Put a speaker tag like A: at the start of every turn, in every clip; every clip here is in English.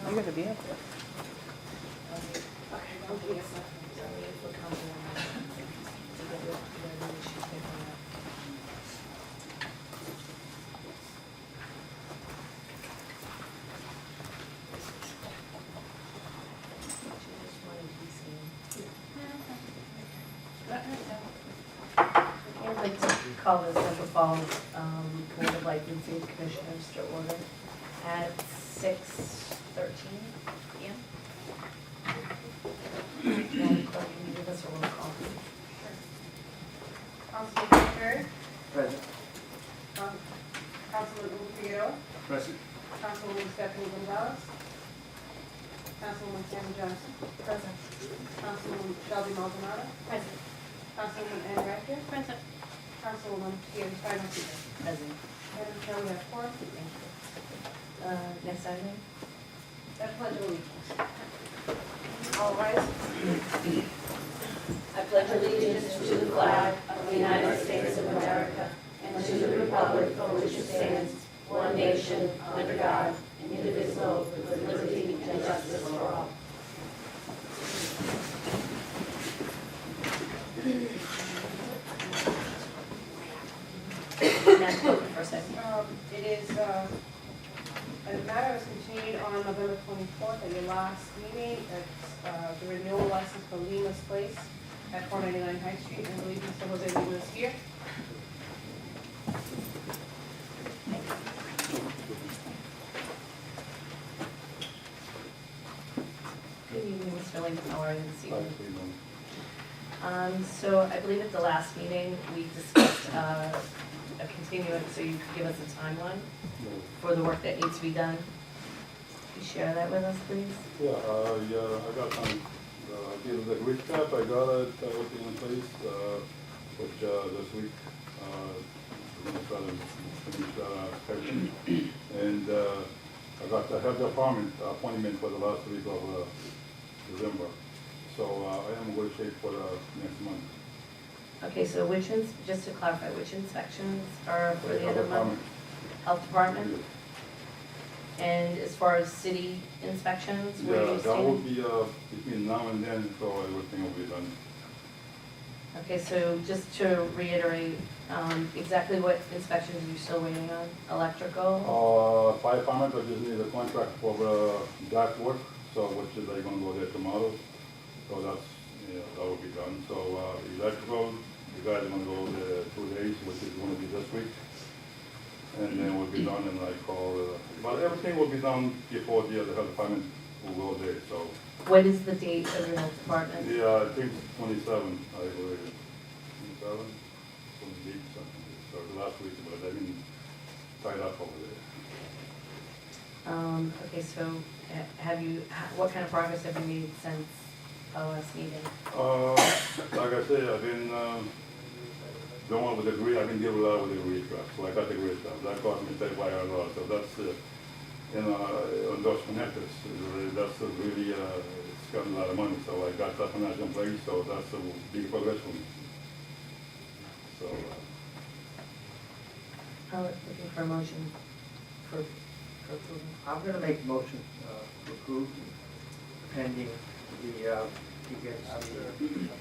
A: You're gonna be up there.
B: I'd like to call the Central Falls Board of Licensing Commissioners to order at 6:13 p.m. Madam Clerk, can you give us a roll call?
C: Councilman Perry,
D: Present.
C: Councilman Figueroa,
D: Present.
C: Councilwoman Stephanie Gonzalez, Councilwoman Tammy Johnson,
B: Present.
C: Councilwoman Shelby Maldonado,
B: Present.
C: Councilwoman Ann Radcliffe,
B: Present.
C: Councilwoman Kian Steiner.
B: Present.
C: Madam Chair, we have four.
B: Thank you. Next item?
C: I pledge allegiance. All rise.
B: I pledge allegiance to the flag of the United States of America and to the republic for which it stands, one nation, under God, indivisible, with liberty and justice for all. Madam Clerk, for a second.
C: It is, a matter was continued on November 24th at your last meeting. It's the renewal license for Lima's Place at 499 High Street. I believe Mr. Jose Lima is here.
B: Good evening, Mr. Lincoln, how are you this evening? So I believe at the last meeting, we discussed a continuance, so you could give us a timeline for the work that needs to be done. Could you share that with us, please?
E: Yeah, I got some, give the recap, I got it, everything in place, which, this week, we're gonna try to finish that section. And, I got the health department appointment for the last week of, December. So, I am in good shape for the next month.
B: Okay, so just to clarify, which inspections are for the
E: Health
B: end of the month?
E: department.
B: Health Department? And as far as city inspections, where do
E: Yeah,
B: you
E: that will
B: stand?
E: be, between now and then, so everything will be done.
B: Okay, so just to reiterate, exactly what inspections are you still waiting on? Electrical?
E: Fire department, I just need a contract for duct work, so which is, they're gonna go there tomorrow. So that's, yeah, that will be done. So, electrical, you guys are gonna go there 2 days, which is gonna be this week. And then we'll be done in like but everything will be done before the health department will go there, so.
B: What is the date of your health department?
E: Yeah, I think 27, I believe. 27, 28, something. So the last week, but they've been tied up over there.
B: Okay, so what kind of progress have you made since our last meeting?
E: Like I said, I've been, the one with the grid, I've been dealing a lot with the grid trap, so I got the grid trap. That cost me $35, so that's, on those connectors, that's really, it's got a lot of money, so I got that financial in place, so that's a big progress for me. So,
B: I'm looking for a motion for approval.
D: I'm gonna make a motion to approve pending he gets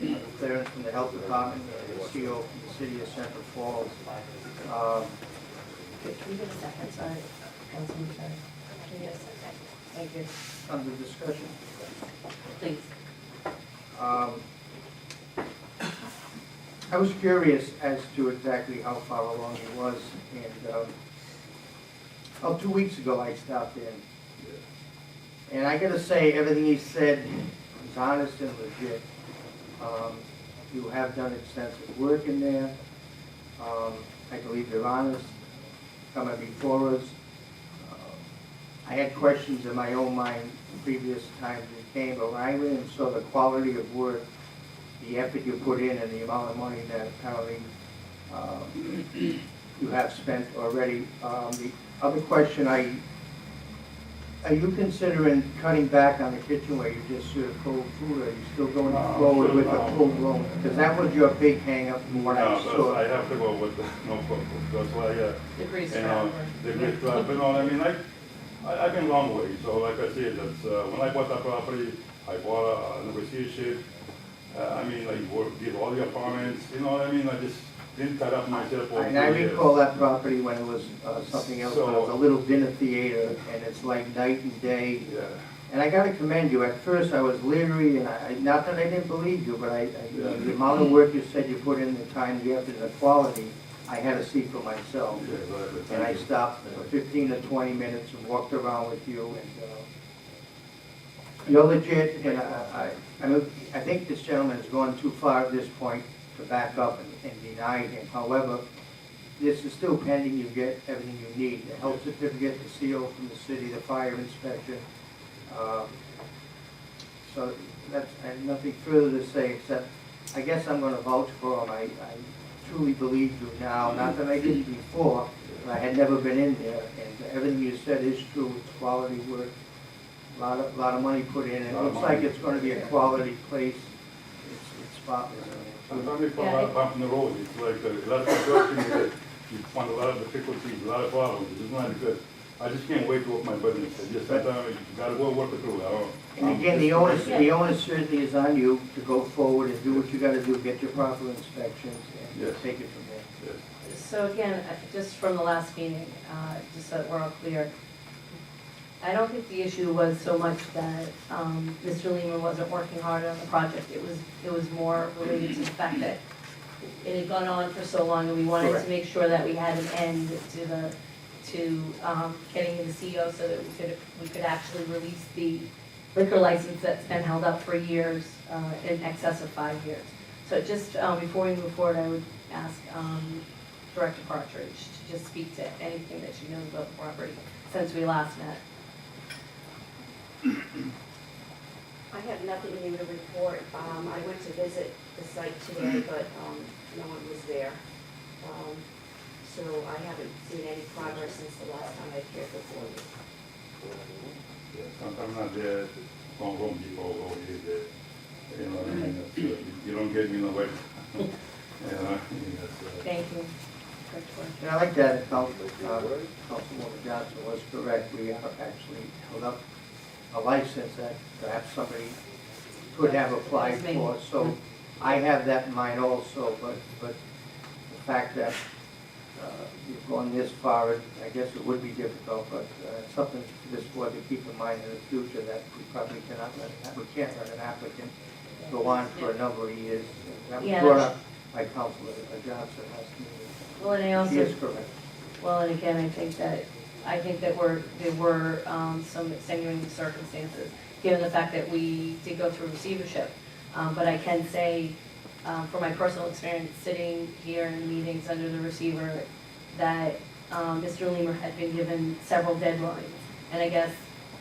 D: the clearance from the health department, the CO from the city of Central Falls.
B: Can you give a second, sorry, Councilman, sorry. Can you give a second? Thank you.
D: Under discussion.
B: Please.
D: I was curious as to exactly how far along it was, and 2 weeks ago I stopped in. And I gotta say, everything he said was honest and legit. You have done extensive work in there. I believe you're honest, coming before us. I had questions in my own mind previous times you came, but when I went and saw the quality of work, the effort you put in, and the amount of money that apparently you have spent already. The other question, are you considering cutting back on the kitchen where you just serve cold food, or are you still going forward with the full blown? Because that was your big hang up from what I
E: no,
D: saw.
E: I have to go with the no purpose. That's why,
B: The grease
E: you
B: trap.
E: know, the grease trap, you know what I mean? I've been a long way, so like I said, that's, when I bought that property, I bought a negotiation. I mean, like, did all the apartments, you know what I mean? I just didn't cut up myself over
D: And I
E: 2 years.
D: recall that property when it was something else, when it was a little dinner theater, and it's like night and day.
E: Yeah,
D: And I gotta commend you. At first, I was leery, and not that I didn't believe you, but the amount of work you said you put in, the time, the effort, and the quality, I had to see for myself.
E: yeah, exactly.
D: And I stopped for 15 to 20 minutes and walked around with you, and you're legit, and I think this gentleman has gone too far at this point to back up and deny him. However, this is still pending. You get everything you need, the health certificate, the CO from the city, the fire inspection. So that's, I have nothing further to say, except I guess I'm gonna vouch for him. I truly believe you now, not that I didn't before, but I had never been in there, and everything you said is true. It's quality work, a lot of money put in. It looks like it's gonna be a quality place. It's spotless.
E: Sometimes we put a lot of bump in the road, it's like a lot of construction, you find a lot of difficulties, a lot of problems, it's not good. I just can't wait to open my business, I just, sometimes you gotta go work it through, I don't.
D: And again, the onus certainly is on you to go forward and do what you gotta do, get your proper inspections, and
E: Yes.
D: take it from there.
E: Yes.
B: So again, just from the last meeting, just so that we're all clear, I don't think the issue was so much that Mr. Lehman wasn't working hard on the project. It was more related to the fact that it had gone on for so long, and we wanted
D: Correct.
B: to make sure that we had an end to getting the CO so that we could actually release the liquor license that's been held up for years, in excess of 5 years. So just before we move forward, I would ask Director Partridge to just speak to anything that she knows about the property since we last met.
A: I have nothing new to report. I went to visit the site today, but no one was there. So I haven't seen any progress since the last time I appeared before you.
E: Yeah, sometimes not there, from Home Depot, over here, you know what I mean, that's, you don't get me in the way. You know, I mean, that's,
B: Thank you. Director Partridge.
D: And I like that, Councilwoman Johnson was correct. We are actually held up a license that perhaps somebody could have applied for. So I have that in mind also, but the fact that you've gone this far, I guess it would be difficult, but it's something for this board to keep in mind in the future, that we probably we can't let an applicant go on for a number of years. That was
B: Yeah,
D: brought
B: that's-
D: up by Councilor Johnson last meeting.
B: Well, and I
D: She
B: also,
D: is correct.
B: well, and again, I think that there were some extenuating circumstances, given the fact that we did go through receivership. But I can say, from my personal experience sitting here in meetings under the receiver, that Mr. Leamer had been given several deadlines. And I guess,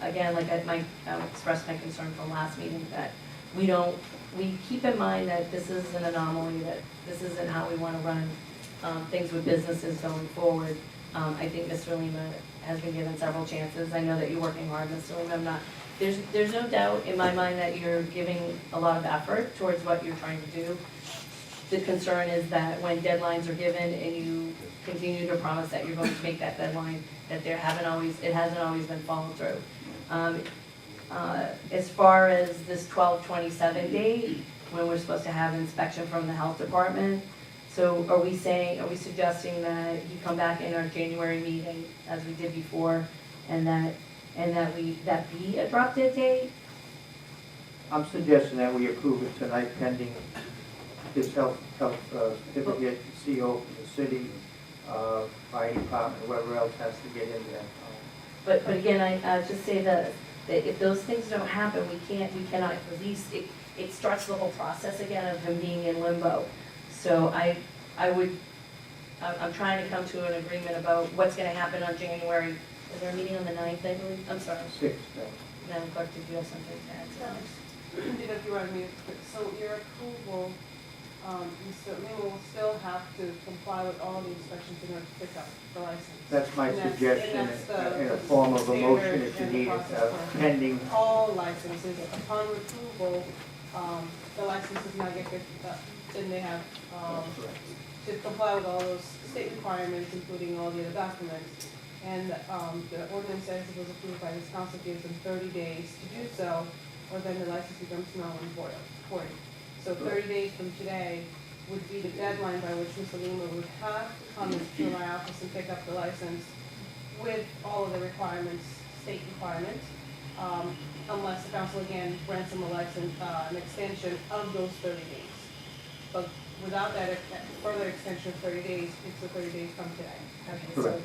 B: again, like I expressed my concern from last meeting, that we keep in mind that this is an anomaly, that this isn't how we want to run things with businesses going forward. I think Mr. Lima has been given several chances. I know that you're working hard, Mr. Lima. There's no doubt in my mind that you're giving a lot of effort towards what you're trying to do. The concern is that when deadlines are given and you continue to promise that you're going to make that deadline, that it hasn't always been followed through. As far as this 12/27 date, when we're supposed to have inspection from the health department, so are we suggesting that he come back in our January meeting, as we did before, and that be a drop dead date?
D: I'm suggesting that we approve it tonight pending his health certificate, CO from the city, fire department, whoever else has to get in there.
B: But again, I just say that if those things don't happen, we cannot release, it starts the whole process again of him being in limbo. So I'm trying to come to an agreement about what's gonna happen on January. Is there a meeting on the 9th, I believe? I'm sorry.
D: 6th,
B: Madam Clerk, did you have something to add to that?
C: If you want me, so your approval, Mr. Lima will still have to comply with all the inspections in order to pick up the license.
D: That's my
C: And
D: suggestion,
C: and that's
D: in a form of a motion if you
C: standard
D: need
C: and
D: it,
C: the process for
D: pending.
C: all licenses. Upon approval, the licenses now get picked up, then they have, to comply with all those state requirements, including all the other documents. And the ordinance says it was approved by this council, gives them 30 days to do so, or then the license becomes null and void. So 30 days from today would be the deadline by which Mr. Lima would have to come to my office and pick up the license with all of the requirements, state requirements, unless the council again grants him a license, an extension of those 30 days. But without that further extension of 30 days, it's the 30 days from today.
B: Okay, so,
D: Correct.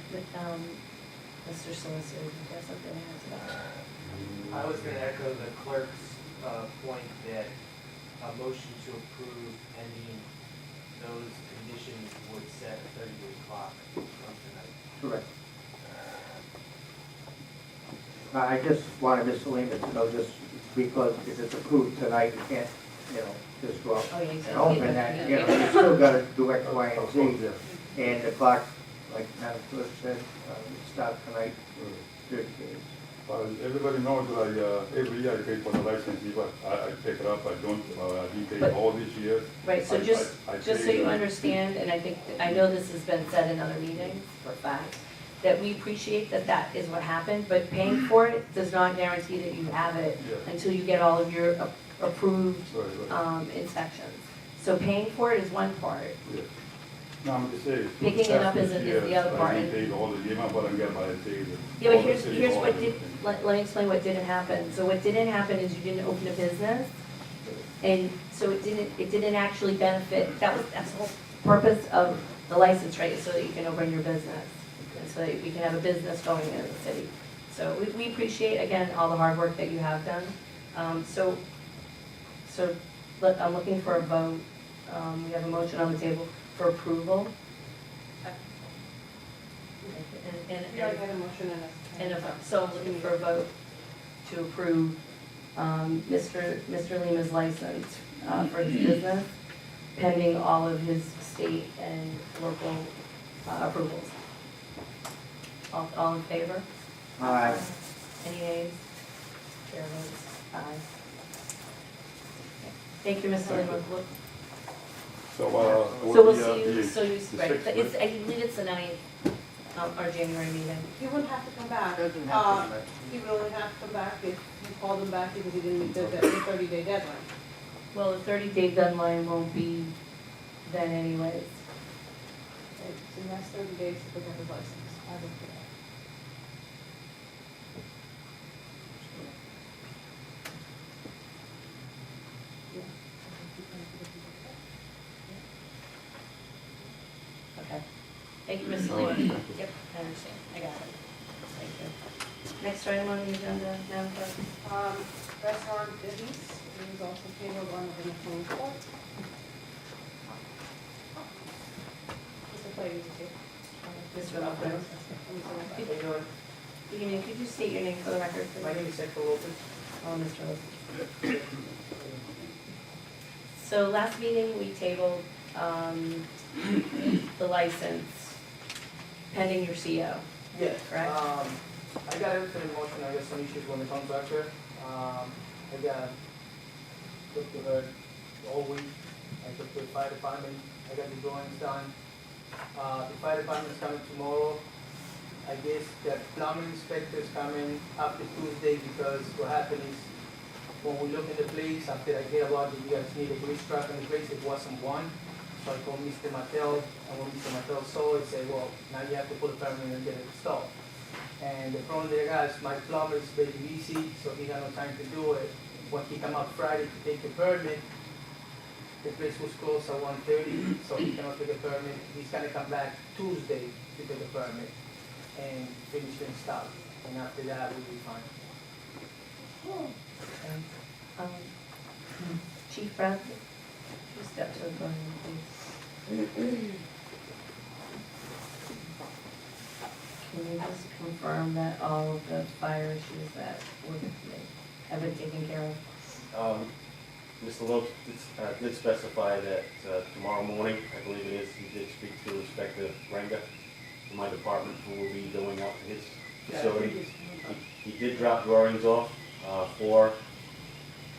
B: Mr. Solicitor, you have something to add to that?
F: I was gonna echo the clerk's point that a motion to approve pending those conditions would set a 30-day clock from tonight.
D: Correct. I just wanted Mr. Lehman to know, just because if it's approved tonight, you can't, just go up
B: Oh, yeah,
D: and open that, you still gotta do X, Y, and Z. And the clock, like Madam Clerk said, it starts tonight, 30 days.
E: Everybody knows that every year I pay for the license, but I pick it up, I don't, I didn't pay all these years.
B: Right, so
E: I
B: just so
E: pay
B: you
E: the-
B: understand, and I know this has been said in other meetings for a fact, that we appreciate that that is what happened, but paying for it does not guarantee that you have it
E: Yeah.
B: until you get all of your approved
E: Right.
B: inspections. So paying for it is one part.
E: Yeah. No, I'm just saying.
B: Picking it up is the other part.
E: I didn't pay all the game, but I get my pay.
B: Yeah, but here's what did, let me explain what didn't happen. So what didn't happen is you didn't open a business, and so it didn't actually benefit, that's the whole purpose of the license, right, is so that you can open your business, and so that we can have a business going in the city. So we appreciate, again, all the hard work that you have done. I'm looking for a vote. We have a motion on the table for approval. And
C: We already had a motion and a.
B: so I'm looking for a vote to approve Mr. Lima's license for his business, pending all of his state and local approvals. All in favor?
D: Aye.
B: Any nays? Chair votes aye. Thank you, Mr. Lima.
E: So,
B: So we'll see you, so you,
E: the
B: right,
E: sixth,
B: it's, I believe it's the 9th, our January meeting.
C: He wouldn't have to come back.
D: Doesn't have to be.
C: He would only have to come back if you called him back because he didn't meet the 30-day deadline.
B: Well, the 30-day deadline won't be then anyways.
C: Right, so he has 30 days to pick up his license as of today.
B: Okay. Thank you, Mr. Lima. Yep, I understand. I got it. Thank you. Next item on the agenda, Madam Clerk.
C: Restaurant Denny's, it was also tabled on November 24th. Mr. Clay, is here.
B: Mr. Lopez. Good evening. Could you state your name for the record, please?
F: My name is Hector Lopez.
B: Oh, Mr. Lopez. So last meeting, we tabled the license pending your CO.
F: Yes.
B: Correct.
F: I got everything in motion, I got some issues with the contractor. I got, took to her all week, I took to the fire department, I got the drawings done. The fire department's coming tomorrow. I guess the plumbing inspector's coming after Tuesday because what happened is when we look in the place, after I hear about that you guys need a grease trap in the place, it wasn't one. So I called Mr. Mattel, and when Mr. Mattel saw it, said, well, now you have to pull a permit and get it installed. And the problem there is my plumber is very busy, so he had no time to do it. When he come up Friday to take the permit, the place was closed at 1:30, so he cannot take a permit. He's gonna come back Tuesday to take a permit and finish the install. And after that, we'll be fine.
B: Um, Chief Bradley, you step to the podium, please. Can you just confirm that all of the fire issues that have been taken care of?
G: Mr. Lopes did specify that tomorrow morning, I believe it is, he did speak to Inspector Renga from my department, who will be doing out his facility. He did drop drawings off for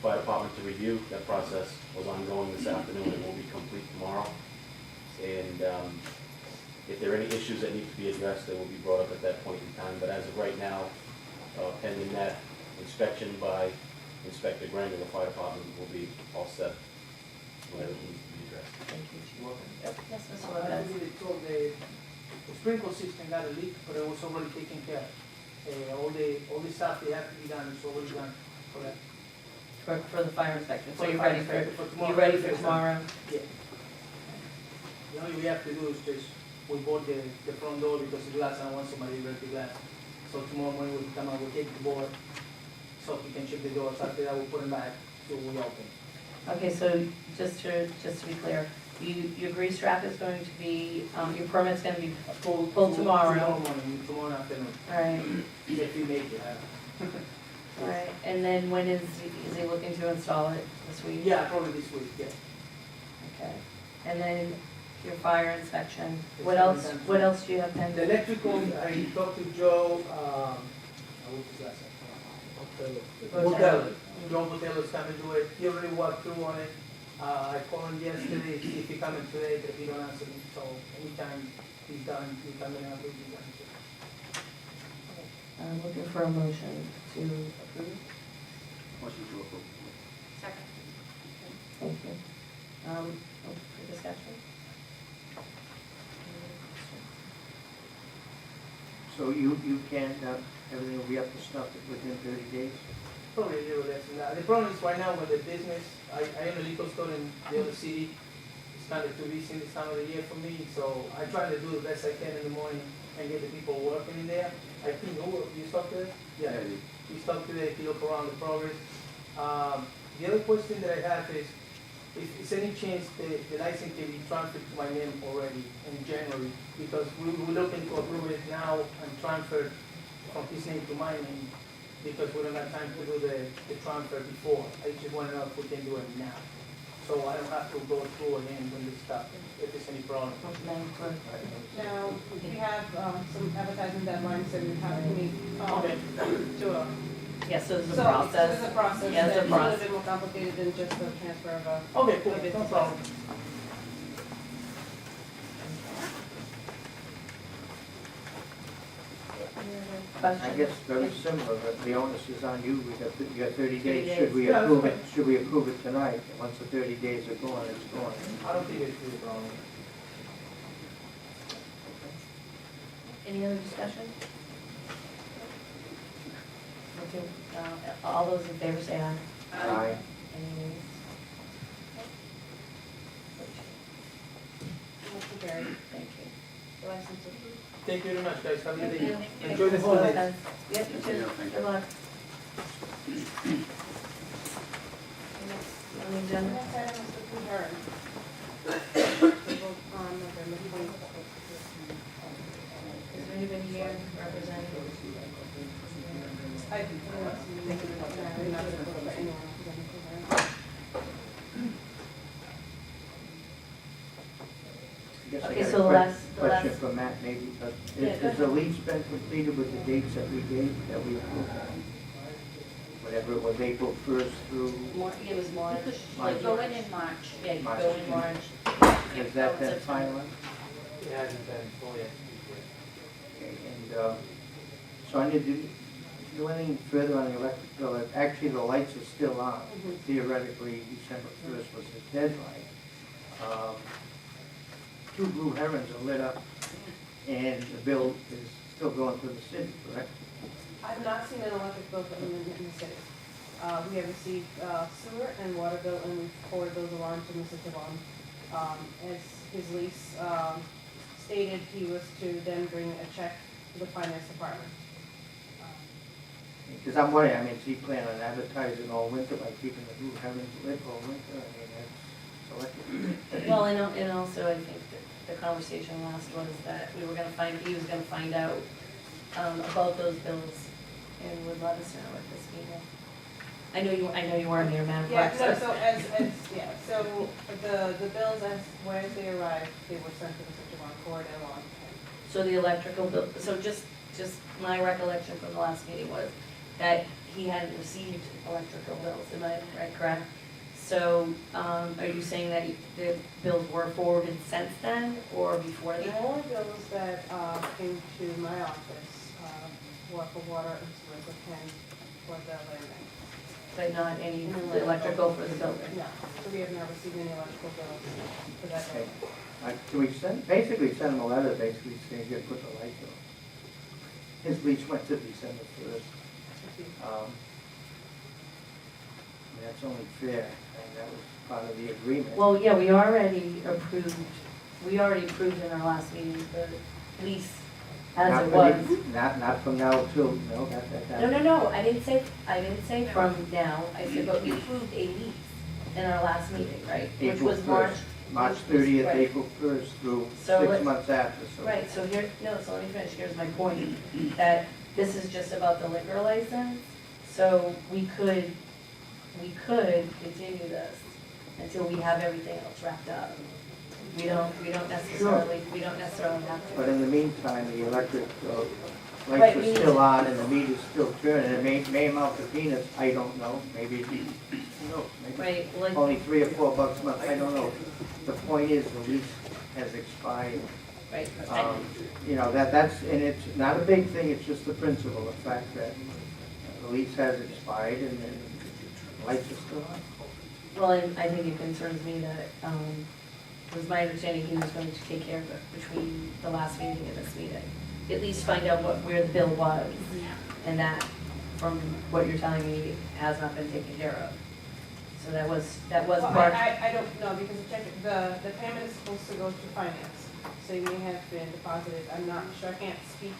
G: fire department to review. That process was ongoing this afternoon. It will be complete tomorrow. And If there are any issues that need to be addressed, they will be brought up at that point in time. But as of right now, pending that inspection by Inspector Granger, the fire department will be all set, whatever needs to be addressed.
B: Thank you. Yep, yes, Mr.
F: I
B: Lopez.
F: believe they told the sprinkle system got a leak, but it was already taken care of. All the stuff they have to be done is already done for that.
B: For the fire inspection, so
F: For the
B: you're
F: fire
B: ready for,
F: inspection for tomorrow.
B: you ready for tomorrow?
F: Yeah. The only we have to do is just, we bought the front door because the glass, I want somebody to break the glass. So tomorrow morning we'll come out, we'll take the board, so we can ship the doors. After that, we'll put them back, so we open.
B: Okay, so just to be clear, your grease trap is going to be, your permit's gonna be pulled tomorrow.
F: Tomorrow morning, tomorrow afternoon,
B: All right,
F: if we make it.
B: all right, and then when is he looking to install it this week?
F: Yeah, probably this week, yeah.
B: Okay, and then your fire inspection,
F: The
B: what else,
F: 7th.
B: what else do you have
F: The
B: pending?
F: electrical, I talked to Joe, what's his last name?
B: Botello.
F: Botello. Joe Botello's coming to do it, he already walked through on it. I called him yesterday, see if he coming today, but he don't answer me, so anytime he's done, he's coming out, he'll be done.
B: I'm looking for a motion to approve.
G: Motion to approve.
B: Thank you. For discussion?
D: So you can, everything will be up to snuff within 30 days?
F: Probably a little less than that. The problem is right now with the business, I own a liquor store in the other city. It's kind of too busy this time of the year for me, so I try to do the best I can in the morning and get the people working in there. I think, oh, you stopped today? Yeah, we stopped today to look around the progress. The other question that I have is, if it's any chance the license can be transferred to my name already in January, because we're looking to approve it now and transfer from his name to my name, because we don't have time to do the transfer before. I just want to know if we can do it now. So I don't have to go through again when this stuff, if there's any problem.
B: Madam Clerk?
C: Now, we have some advertising deadlines that we have to meet
F: Okay.
C: to a.
B: Yes, so there's a
C: So
B: process.
C: there's a process
B: Yeah,
C: that's
B: there's
C: a
B: a
C: little
B: process.
C: bit more complicated than just the transfer of a.
F: Okay, cool, no problem.
D: I
B: Question?
D: guess very similar, but the onus is on you, you got 30 days.
B: days.
D: Should we
F: Yeah, that's
D: approve it,
F: fine.
D: should we approve it tonight? Once the 30 days are gone, it's gone.
F: I don't think it's really a problem.
B: Any other discussion? Okay, all those in favor say aye.
D: Aye.
B: Any nays?
C: Motion carried.
B: Thank you.
C: The license approved.
F: Thank you very much, guys, have a good
B: Thank
F: day.
B: you.
F: Enjoy the
B: Mr.
F: holidays.
B: Lopez. Yep, you too. Good luck. Next on the agenda.
C: Next item is the food hearing. On November 24th.
B: Is there anybody here representing?
C: I do not see anyone representing the food hearing.
D: I guess I
B: Okay,
D: got a
B: so the last-
D: question for Matt maybe, but
B: Yeah, go
D: is the lease been completed with the dates that we gave, that we approved? Whatever it was, April 1st through,
B: It was March.
D: March.
B: Go in March. Yeah, you
D: March.
B: go in March.
D: has that been finalized?
F: It hasn't been, oh yeah.
D: Okay, and, so I need to do anything further on the electric bill. Actually, the lights are still on. Theoretically, December 1st was the deadline. 2 blue herons are lit up, and the bill is still going to the city, correct?
C: I've not seen an electric bill in the city. We have received sewer and water bill, and we've forwarded those along to Mr. Devon. As his lease stated, he was to then bring a check to the finance department.
D: Because I'm wondering, I mean, is he planning on advertising all winter by keeping the blue herons lit all winter? I mean, that's electric.
B: Well, and also I think that the conversation last was that he was gonna find out about those bills and would let us know at this meeting. I know you weren't here, Madam
C: Yeah,
B: Clerk,
C: so so the bills as they arrived, they were sent to Mr. Devon, forwarded along.
B: so the electrical bill, so just my recollection from the last meeting was that he hadn't received electrical bills, am I correct? So, are you saying that the bills were forwarded since then, or before
C: The
B: that?
C: only bills that came to my office were for water and sewer, for Ken, for the landing.
B: But not any electrical for the building?
C: No, so we have not received any electrical bills for that
D: Okay.
C: building.
D: Can we send him a letter, basically saying, you put the lights on? His lease went to December 1st. That's only fair, and that was part of the agreement.
B: Well, yeah, we already approved in our last meeting the lease as
D: Not
B: it
D: for
B: was.
D: the- Not from now till, no,
B: No, I didn't say from now, I said, but we approved a lease in our last meeting, right? Which
D: April
B: was March.
D: 1st. March 30th,
B: Right.
D: April 1st through
B: So
D: 6
B: let's-
D: months after, so.
B: Right, so here, no, so let me finish, here's my point, that this is just about the liquor license, so we could continue this until we have everything else wrapped up. We don't necessarily have
D: But
B: to.
D: in the meantime, the electric
B: Right,
D: lights
B: we
D: are
B: need
D: still
B: to-
D: on and the meter's still turning. It may amount to peanuts, I don't know, maybe, who knows, maybe
B: Right, like,
D: only $3 or $4 a month, I don't know. The point is, the lease has expired.
B: right,
D: You know, that's, and it's not a big thing, it's just the principle, the fact that the lease has expired and then the lights are still on.
B: well, I think it concerns me that, it was my understanding he was going to take care of it between the last meeting and this meeting. At least find out where the bill was, and that, from what you're telling me, has not been taken care of. So that was
C: Well,
B: part.
C: I don't know, because the payment is supposed to go to finance, so it may have been deposited. I'm not sure, I can't speak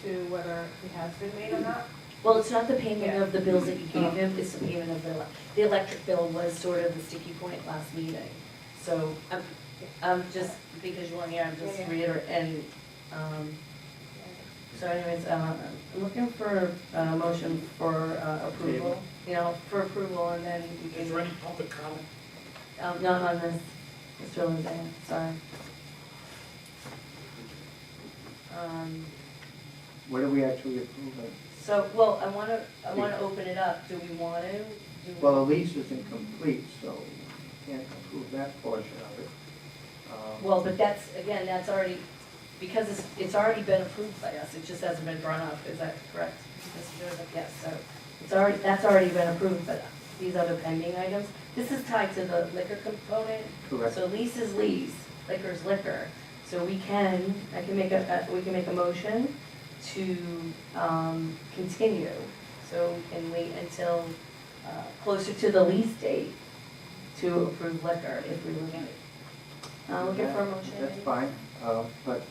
C: to whether it has been made or not.
B: Well, it's not the payment
C: Yeah.
B: of the bills that you gave him, it's the payment of the electric bill was sort of the sticky point last meeting. So, I'm just, because you weren't here, I'm just
C: Yeah.
B: reiterating, so anyways, I'm looking for a motion for approval, for approval, and then you can.
H: Is there any public comment?
B: Not on this, Mr. Lozay, sorry.
D: What are we actually approving?
B: So, well, I wanna open it up, do we want to?
D: Well, the lease isn't complete, so we can't approve that portion of it.
B: Well, but that's already, because it's already been approved by us, it just hasn't been drawn up, is that correct? Mr. Joseph? Yes, so that's already been approved, but these other pending items, this is tied to the liquor component.
D: Correct.
B: So lease is lease, liquor is liquor, so we can make a motion to continue, so we can wait until closer to the lease date to approve liquor if we look at it. Looking for a motion.
D: That's fine, but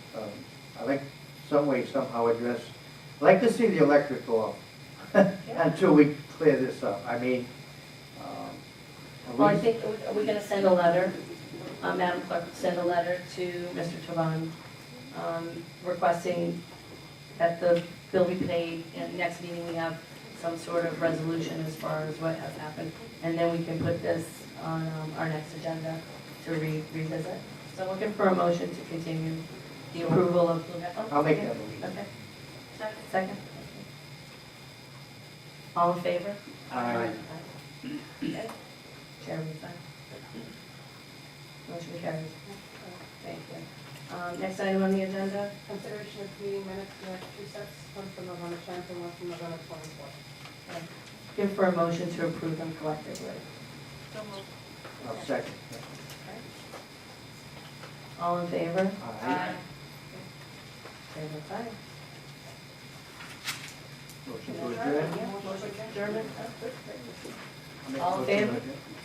D: I like some way somehow address, I'd like to see the electric go off until we clear this up. I mean, at
B: Well, I
D: least-
B: think, are we gonna send a letter, Madam Clerk, send a letter to Mr. Tavan, requesting that the bill be paid, and next meeting we have some sort of resolution as far as what has happened, and then we can put this on our next agenda to revisit. So looking for a motion to continue the approval of Blue Meadow.
D: I'll make that motion.
B: Okay. Second. All in favor?
D: Aye.
B: Okay. Chair votes aye. Motion carries. Thank you. Next item on the agenda,
C: Consideration of meeting minutes, we have two sets, one from November 10th and one from November 24th.
B: give for a motion to approve them collectively.
D: I'll second.
B: All in favor?
D: Aye.
B: Chair votes aye.
D: Motion to adjourn?
B: Yeah, motion to adjourn. Oh, good, great.
D: Make
B: All in
D: motion to
B: favor?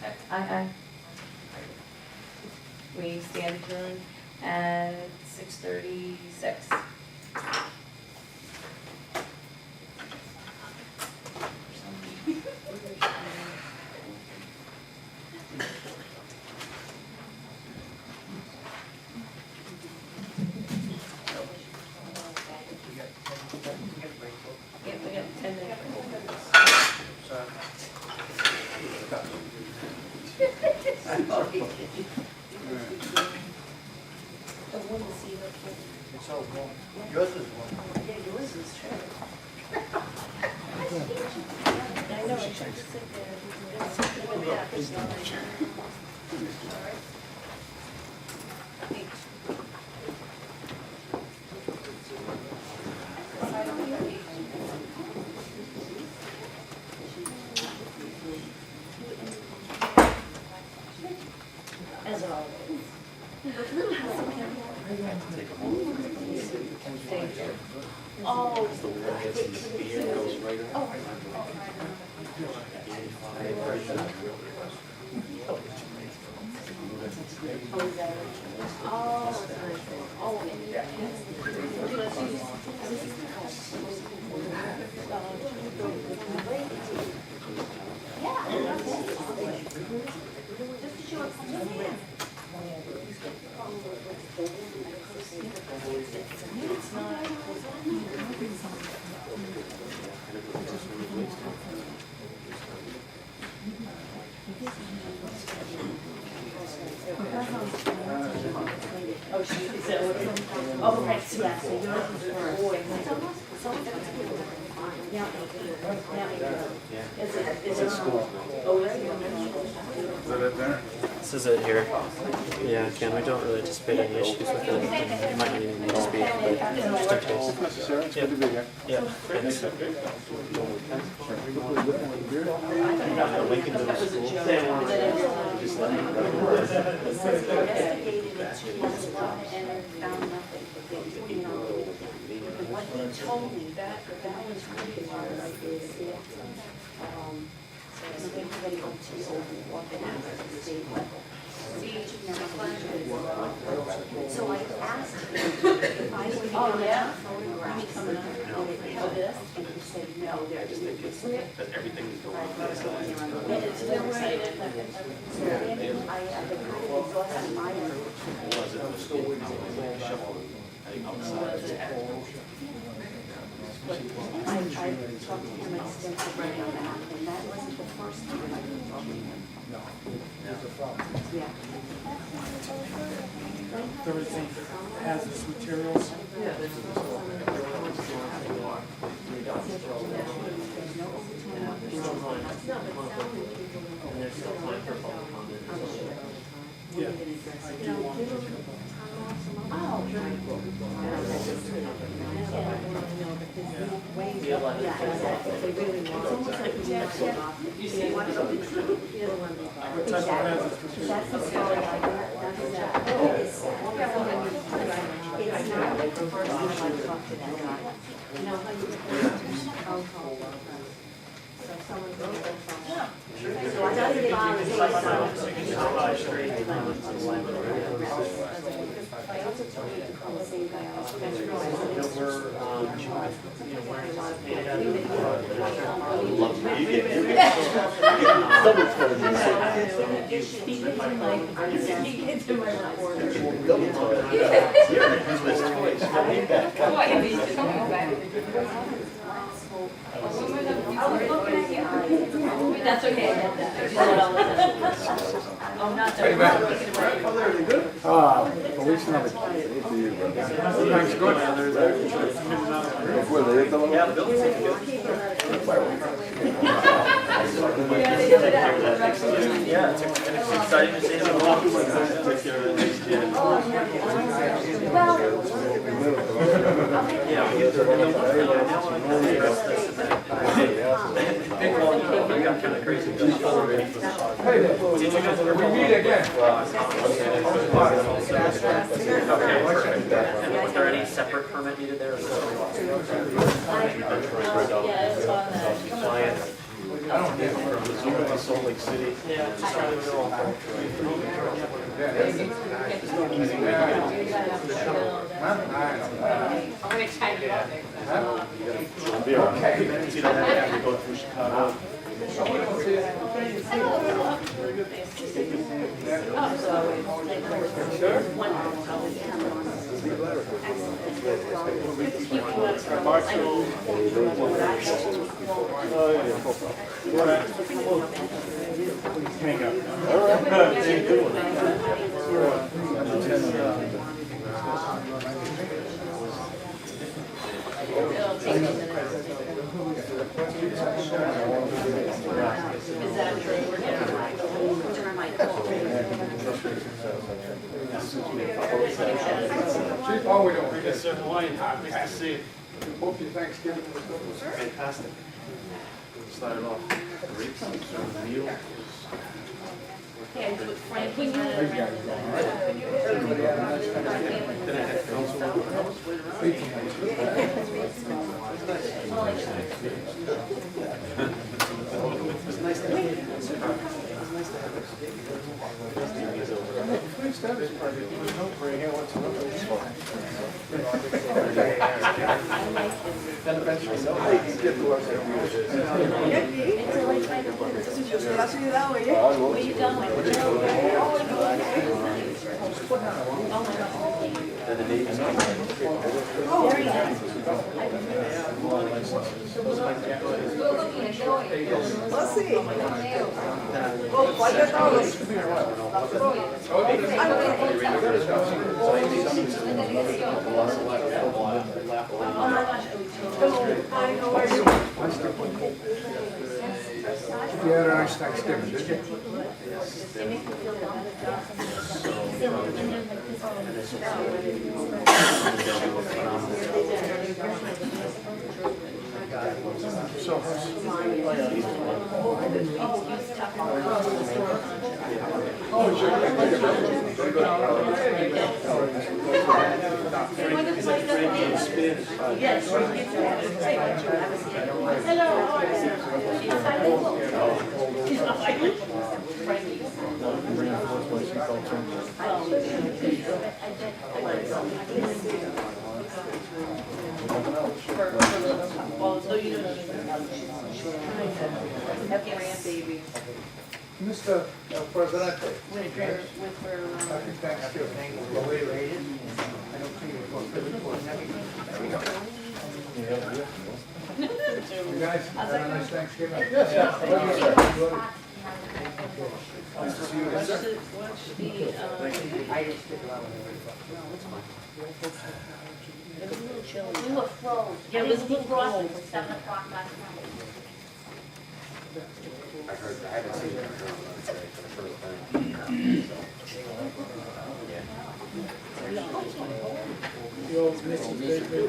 D: adjourn.
B: Aye. We stand adjourned at 6:36. Yeah, we got 10 minutes. I want to see that.
D: It's all warm. Yours is warm.
B: Yeah, yours is true. I know, I should just sit there. As always. Thank you. Oh. Oh, she, is that what it is? Oh, right, so yeah, so yours is first. Is it school? Oh, is it?
H: This is it here. Yeah, again, we don't really anticipate any issues with it. You might not even need to speak, but just in case.
E: Necessary, it's good to be here.
H: Yeah. Link into the school. Just let me
B: Investigated it 2 months ago and found nothing, but they didn't know. And what he told me, that was really hard, like, so they have any OTs over what they have at the state level. So I asked him if I would have photographs of this, and he said, no, they're just
G: Because everything is going on.
B: and it's very excited. So then I had to kind of exhaust my I talked to him extensively on that, and that wasn't the first time I was talking to him. Yeah.
I: Everything hazardous materials. Yeah, I do want to. What type of hazardous materials?
B: That's the story I got. It's not like the first time I talked to that guy. You know how you so someone goes so I got to get on I also told you to call the same guy. That's okay. Oh, not
E: Police number. Thanks, good.
G: Yeah, it's exciting to see them walk. Take care of this kid. I got kind of crazy.
E: We meet again.
H: Was there any separate permit needed there? From Missoula to Salt Lake City. See that having to go through Chicago.
B: Is that true?
J: No, we don't.
I: I guess Hawaiian, nice to see you.
J: Hope your Thanksgiving was good.
H: Fantastic. Started off great, served the meal.
B: Okay, put Frank in the.
J: Everybody had a nice Thanksgiving.
H: Then I had council.
J: Please stand this party. There's no gray hair whatsoever. It's fine. Then eventually, ladies get to us every year.
B: Where you going? Very nice.
K: Let's see. Oh, vaya todos. Hi, how are you?
J: You had a nice Thanksgiving, did you? So,
B: Yes. Hello, how are you?
J: Mr. Presidente, happy Thanksgiving.
D: Way-rated. I don't think it was really important. There we go.
J: You guys had a nice Thanksgiving? Nice to see you again, sir.
D: I just stick around.
B: We were frozen. Yeah, it was a little frozen from 7 o'clock last night.
G: I heard, I haven't seen it for the first time.
I: The old Mrs. Baker.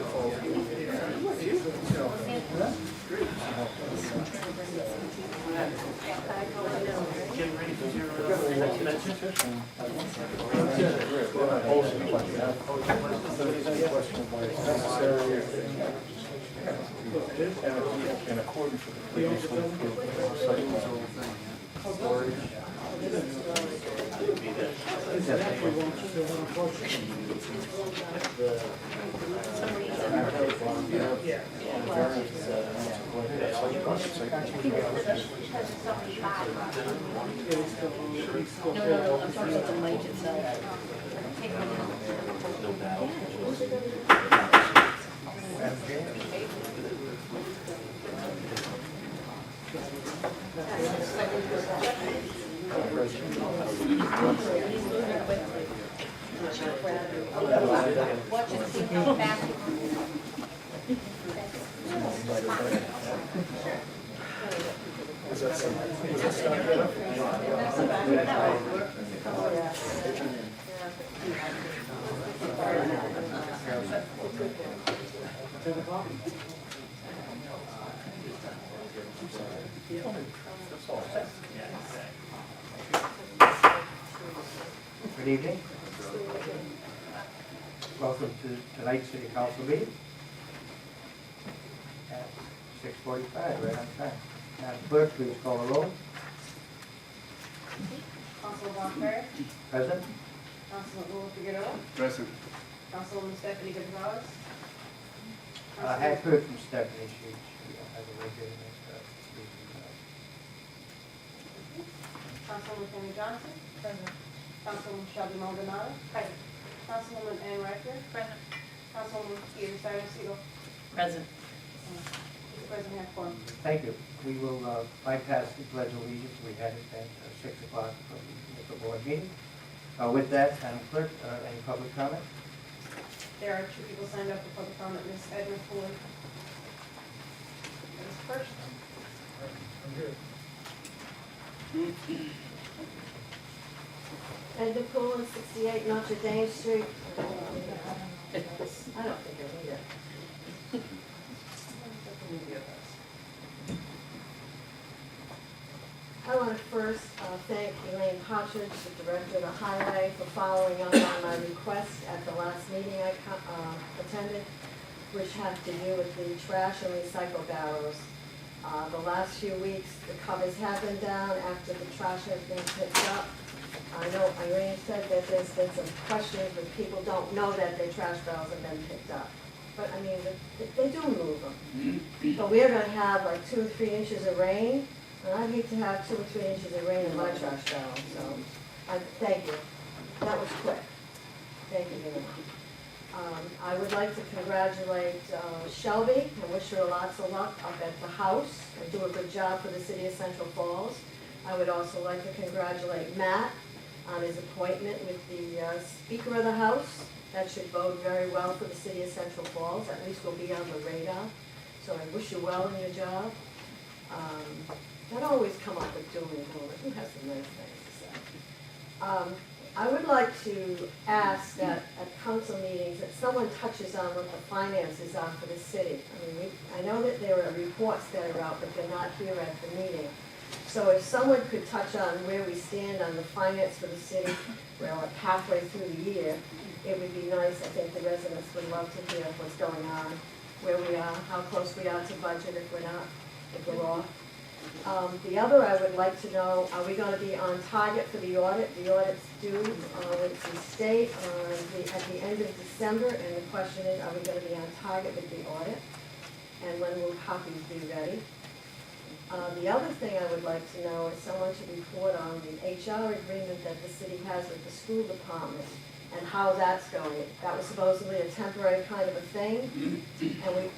H: Getting ready for your convention.
J: In accordance with the previously approved site storage.
B: No, I'm talking about the mic itself.
H: No doubt.
B: Watch it, see how fast it
D: Good evening. Welcome to tonight's City Council meeting at 6:45, right on time. Madam Clerk, please call the roll.
C: Councilman Von Perry,
D: Present?
C: Councilman Luis Figueroa,
J: Present.
C: Councilwoman Stephanie Gonzalez.
D: I have heard from Stephanie, she has a regular
C: Councilwoman Tammy Johnson. Present. Councilwoman Shelby Maldonado. Present. Councilwoman Ann Reichner. Present. Councilwoman Peter Sigal.
B: Present.
C: Mr. President, have quorum.
D: Thank you. We will bypass the pledge of allegiance. We had it at 6 o'clock for the board meeting. With that, Madam Clerk, any public comment?
C: There are 2 people signed up for public comment. Ms. Edna Fuller. Ms. First.
A: Edna Poole, 68 Notre Dame Street.
K: I don't think I need it. I want to first thank Elaine Partridge, the director of the highway, for following up on my request at the last meeting I attended, which had to do with the trash and recycle barrels. The last few weeks, the covers have been down after the trash has been picked up. I know Irene said that there's been some questions, but people don't know that their trash barrels have been picked up. But I mean, they do move them. But we're gonna have like 2 or 3 inches of rain, and I'd hate to have 2 or 3 inches of rain in my trash barrel, so, thank you. That was quick. Thank you very much. I would like to congratulate Shelby and wish her lots of luck up at the house and do a good job for the city of Central Falls. I would also like to congratulate Matt on his appointment with the Speaker of the House. That should bode very well for the city of Central Falls, at least we'll be on the radar. So I wish you well in your job. Don't always come up with doom and gloom, who has some nice things to say. I would like to ask that at council meetings that someone touches on what the finances are for the city. I mean, I know that there are reports that are out, but they're not here at the meeting. So if someone could touch on where we stand on the finance for the city, we're like halfway through the year, it would be nice. I think the residents would love to hear what's going on, where we are, how close we are to budget if we're off. The other I would like to know, are we going to be on target for the audit? The audit's due with the state at the end of December, and the question is, are we going to be on target with the audit? And when will copies be ready? The other thing I would like to know is someone to report on the HR agreement that the city has with the school department and how that's going. That was supposedly a temporary kind of a thing, and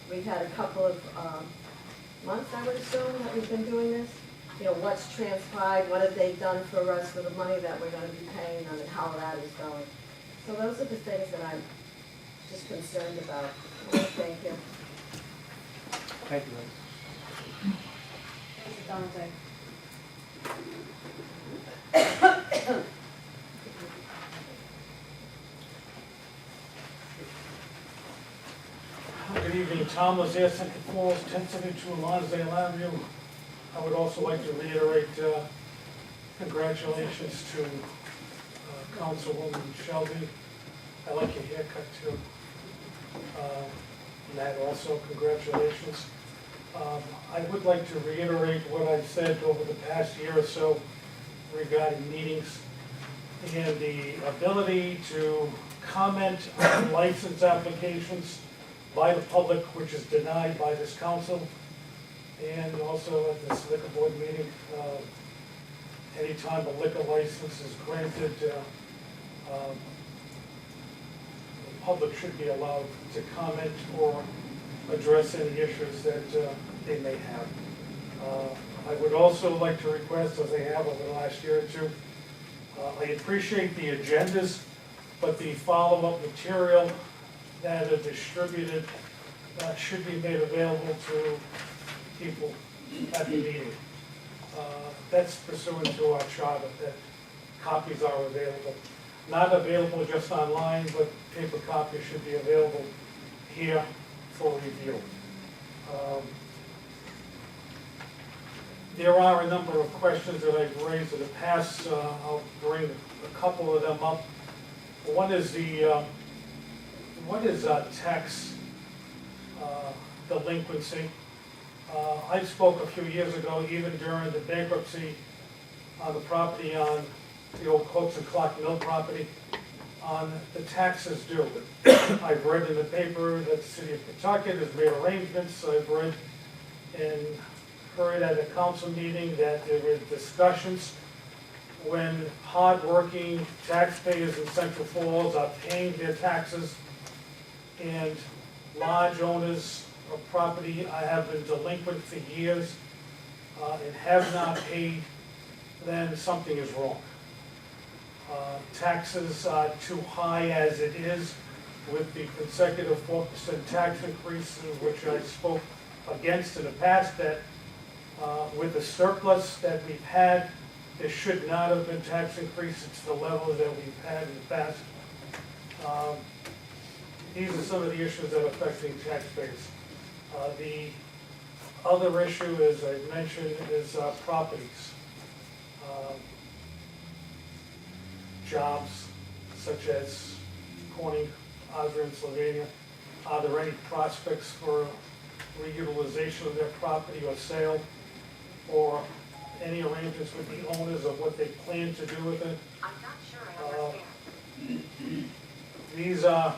K: we've had a couple of months, I would assume, that we've been doing this. You know, what's transpired, what have they done for us for the money that we're going to be paying them, and how that is going. So those are the things that I'm just concerned about. Thank you.
D: Thank you, Liz.
C: Dante.
I: Good evening, Tom Lazier, Central Falls, 1072 Lonsdale Avenue. I would also like to reiterate congratulations to Councilwoman Shelby. I like your haircut too. Matt, also congratulations. I would like to reiterate what I've said over the past year or so regarding meetings and the ability to comment on license applications by the public, which is denied by this council, and also at this liquor board meeting. Anytime a liquor license is granted, the public should be allowed to comment or address any issues that they may have. I would also like to request, as I have over the last year or two, I appreciate the agendas, but the follow-up material that are distributed should be made available to people at the meeting. That's pursuant to our charter, that copies are available. Not available just online, but paper copies should be available here for review. There are a number of questions that I've raised in the past. I'll bring a couple of them up. One is what is tax delinquency? I spoke a few years ago, even during the bankruptcy on the property on the old Coats and Clark Mill property, on the taxes due. I've read in the paper that the city of Pawtucket has made arrangements. I've read and heard at a council meeting that there were discussions when hard-working taxpayers in Central Falls are paying their taxes and large owners of property have been delinquent for years and have not paid, then something is wrong. Taxes are too high as it is with the consecutive 4% tax increases, which I spoke against in the past, that with the surplus that we've had, there should not have been tax increases to the level that we've had in the past. these are some of the issues that are affecting taxpayers. The other issue, as I mentioned, is properties. Jobs such as Corning, Osram, Slovenia. Are there any prospects for reutilization of their property or sale? Or any arrangements with the owners of what they plan to do with it?
B: I'm not sure I understand.
I: These are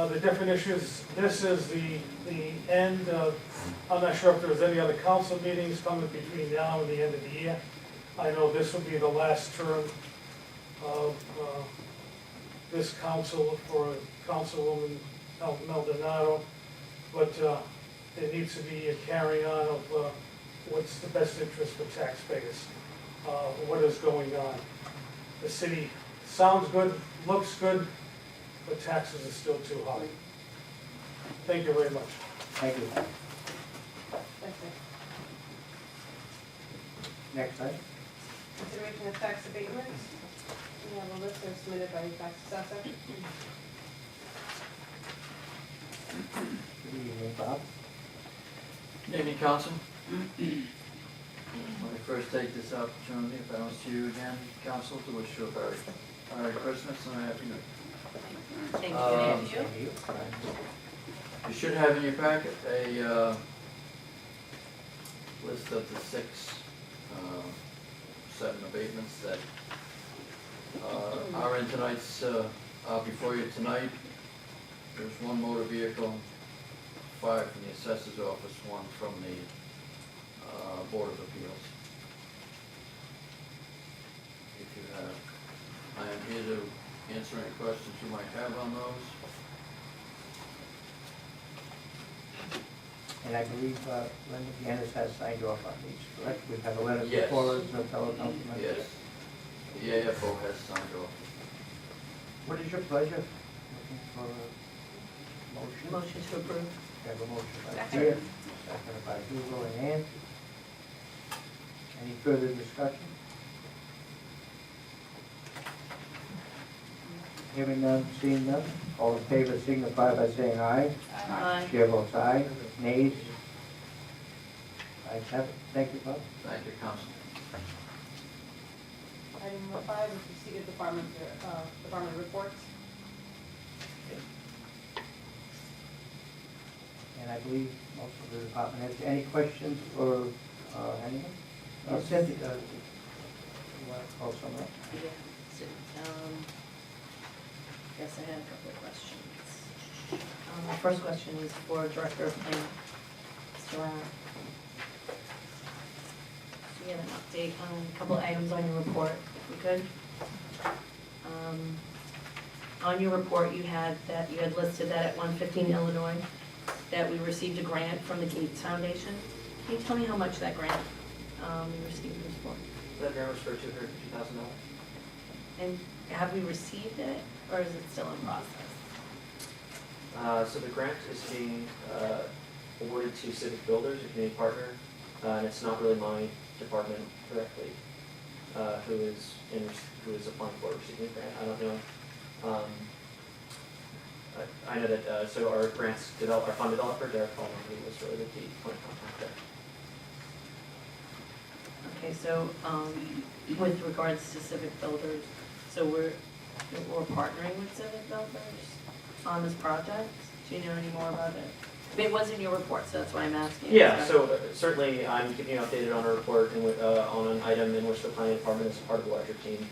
I: the different issues. This is the end of, I'm not sure if there's any other council meetings coming between now and the end of the year. I know this will be the last term of this council for Councilwoman Maldonado, but there needs to be a carrying on of what's the best interest for taxpayers, what is going on. The city sounds good, looks good, but taxes are still too high. Thank you very much.
D: Thank you.
C: That's it.
D: Next item.
C: Consideration of tax abatements. We have a list that's submitted by tax assessor.
D: Good evening, Bob.
J: Good evening, Council. Let me first take this opportunity, if I don't see you again, Council, to wish you a very Merry Christmas and a Happy New Year.
B: Thank you.
D: Thank you.
J: You should have in your packet a list of the 7 abatements that are in tonight's, before you tonight. There's 1 motor vehicle, 5 from the Assessor's Office, 1 from the Board of Appeals. If you have, I am here to answer any questions you might have on those.
D: And I believe Linda Ganis has signed off on these, correct? We have a letter
J: Yes.
D: before us, a fellow councilman.
J: Yes, the AFO has signed off.
D: What is your pleasure? Looking for a motion?
B: Motion to approve.
D: We have a motion by
B: Second.
D: Peter, seconded by Hugo and Ann. Any further discussion? Hearing none, seeing none, all in favor signify by saying aye.
B: Aye.
D: Chair votes aye. Nays? Ayes have it. Thank you, Bob.
J: Thank you, Council.
C: Item number 5 is received department reports.
D: And I believe most of the department heads. Any questions for anyone? Cynthia, you want to call someone up?
B: Yeah, so, yes, I had a couple of questions. My first question is for Director of Planning, Mr. Rao. So we had an update on a couple of items on your report, if we could. On your report, you had listed that at 115 Illinois, that we received a grant from the Gates Foundation. Can you tell me how much that grant we received was for?
L: That grant was for $250,000.
B: And have we received it, or is it still in process?
L: So the grant is being awarded to Civic Builders, a community partner, and it's not really my department directly who is applying for receiving the grant. I don't know. I know that so our our fund developer, Derek Coleman, who was really the point of contact there.
B: Okay, so with regards to Civic Builders, so we're partnering with Civic Builders on this project? Do you know any more about it? I mean, it was in your report, so that's why I'm asking.
L: Yeah, so certainly I'm keeping you updated on a report and on an item in which the planning department is part of a larger team.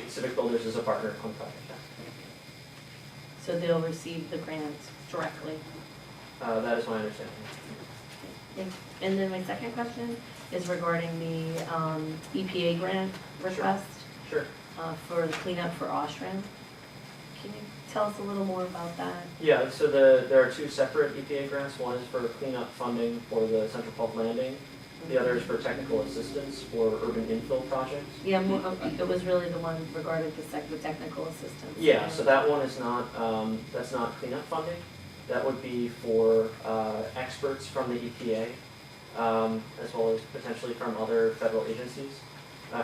L: Civic Builders is a partner on the project.
B: So they'll receive the grant directly?
L: That is my understanding.
B: And then my second question is regarding the EPA grant request.
L: Sure.
B: For the cleanup for Ostrom. Can you tell us a little more about that?
L: Yeah, so there are 2 separate EPA grants. One is for cleanup funding for the Central Pulp Landing. The other is for technical assistance for urban infill projects.
B: Yeah, it was really the one regarding the technical assistance.
L: Yeah, so that one is not, that's not cleanup funding. That would be for experts from the EPA, as well as potentially from other federal agencies,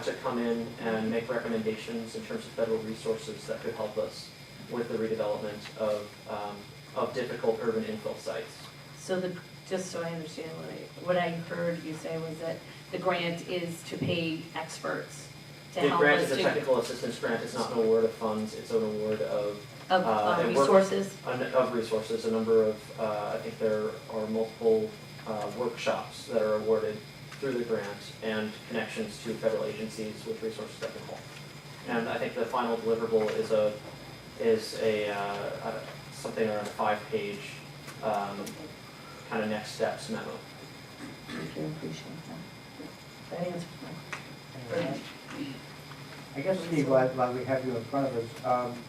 L: to come in and make recommendations in terms of federal resources that could help us with the redevelopment of difficult urban infill sites.
B: So just so I understand, what I heard you say was that the grant is to pay experts to
L: The
B: help
L: grant
B: us
L: is a
B: to,
L: technical assistance grant, it's not an award of funds, it's an award of and work-
B: resources?
L: of resources, a number of, I think there are multiple workshops that are awarded through the grant and connections to federal agencies with resources that can help. And I think the final deliverable is something around a 5-page kind of next steps memo.
B: Thank you, appreciate that. That answers my question.
D: I guess, Steve, while we have you in front of us,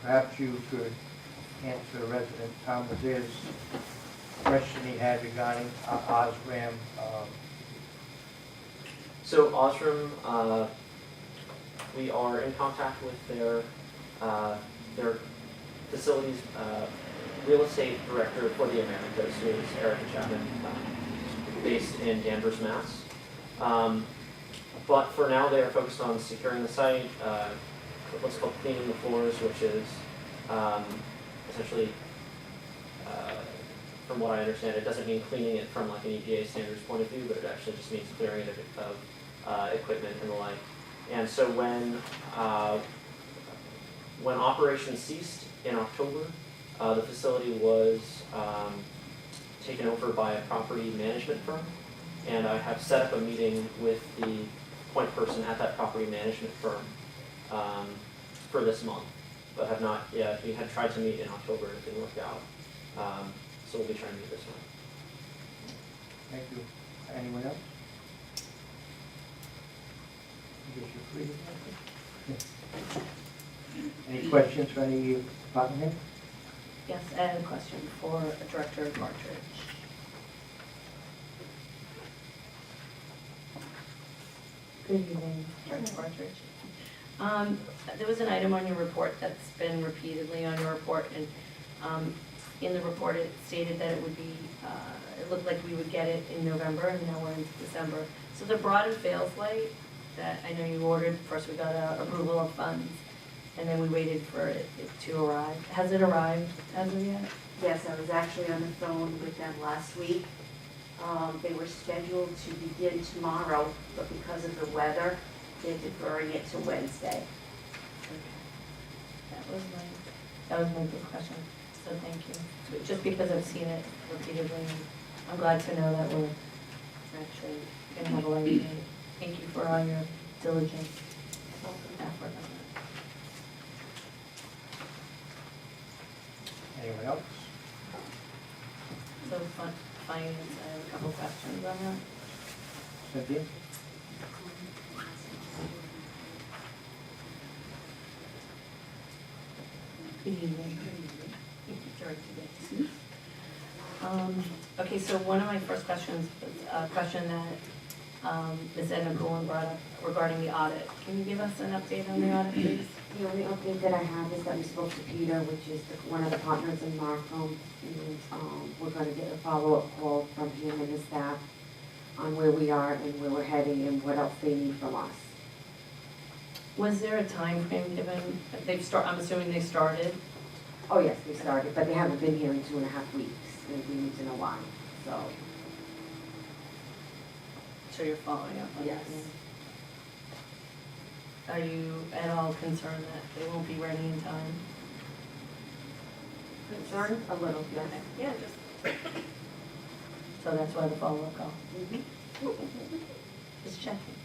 D: perhaps you could answer resident Tom Mazir's question he had regarding Osram.
L: So Osram, we are in contact with their facilities real estate director for the Americas, who is Erica Chapman, based in Danvers, Mass. But for now, they are focused on securing the site, what's called cleaning the floors, which is essentially, from what I understand, it doesn't mean cleaning it from like an EPA standards point of view, but it actually just means clearing it of equipment and the like. And so when operations ceased in October, the facility was taken over by a property management firm, and I have set up a meeting with the point person at that property management firm for this month, but have not yet. We had tried to meet in October and it didn't work out, so we'll be trying to meet this one.
D: Thank you. Anyone else? I guess you're free. Any questions for any department head?
B: Yes, I have a question for Director Partridge. Good evening, Director Partridge. There was an item on your report that's been repeatedly on your report, and in the report it stated that it would be, it looked like we would get it in November, and now we're into December. So the Broad and Fails light that I know you ordered, first we got approval of funds, and then we waited for it to arrive. Has it arrived as of yet?
A: Yes, I was actually on the phone with them last week. They were scheduled to begin tomorrow, but because of the weather, they're deferring it to Wednesday.
B: That was my big question, so thank you. Just because I've seen it repeatedly, and I'm glad to know that we're actually gonna have a light today. Thank you for all your diligence, effort on that.
D: Anyone else?
B: So finance, I have a couple questions on that.
D: Cynthia?
B: Good evening. Thank you, Director Dixon. Okay, so one of my first questions was a question that Ms. Edna Golan brought up regarding the audit. Can you give us an update on the audit, please?
A: The only update that I have is that we spoke to Peter, which is one of the partners in Markham, and we're gonna get a follow-up call from him and his staff on where we are and where we're heading and what else they need from us.
B: Was there a time frame given? I'm assuming they started.
A: Oh, yes, they started, but they haven't been here in 2.5 weeks, and we need to know why, so.
B: So you're following up on that?
A: Yes.
B: Are you at all concerned that they won't be ready in time?
A: Concerned? A little, yes.
B: Yeah, just. So that's why the follow-up call? Just checking.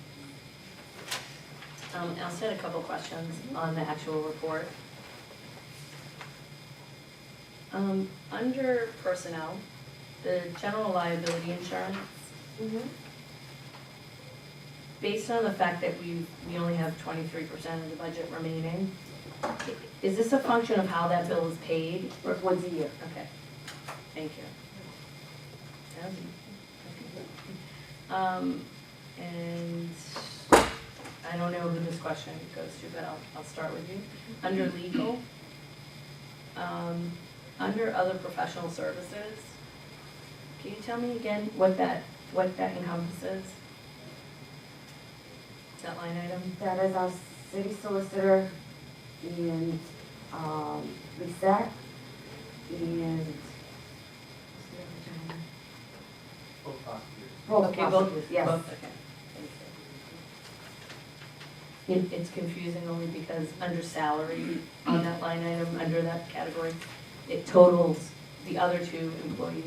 B: I also had a couple questions on the actual report. Under personnel, the general liability insurance, based on the fact that we only have 23% of the budget remaining, is this a function of how that bill is paid?
A: Or once a year.
B: Okay, thank you. And I don't know who this question goes to, but I'll start with you. Under legal, under other professional services, can you tell me again what that encompasses? That line item?
A: That is our city solicitor and Reset, and, what's the other gentleman?
F: Both prosecutors.
A: Both
B: Okay, both,
A: prosecutors, yes.
B: both, okay. It's confusing only because under salary, on that line item, under that category, it totals the other two employees.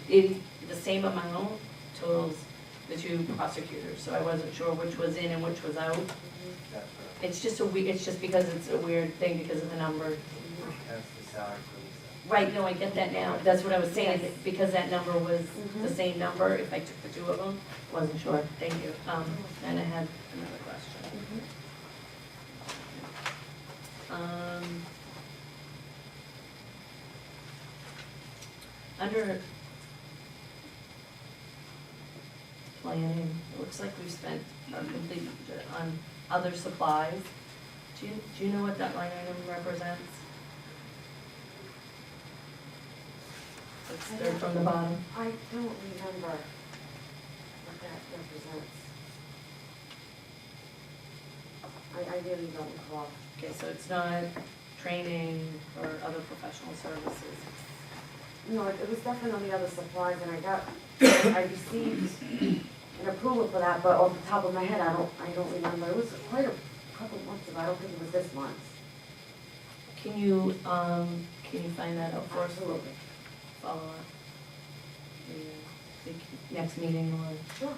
B: It, the same amount totals the two prosecutors, so I wasn't sure which was in and which was out.
F: That's correct.
B: It's just it's just because it's a weird thing because of the number.
F: That's the salary for
B: Right, no, I get that now. That's what I was saying, that because that number was the
A: Mhm.
B: same number, if I took the two of them, wasn't sure. Thank you. And I had another question. Under planning, it looks like we've spent a complete budget on other supplies. Do you know what that line item represents? It's third from the bottom.
A: I don't remember what that represents. I really don't recall.
B: Okay, so it's not training or other professional services.
A: No, it was definitely other supplies, and I received an approval for that, but off the top of my head, I don't remember. It was quite a couple months ago, I don't think it was this month.
B: Can you find that out for us?
A: Absolutely.
B: Follow up. The next meeting
A: Sure.
B: or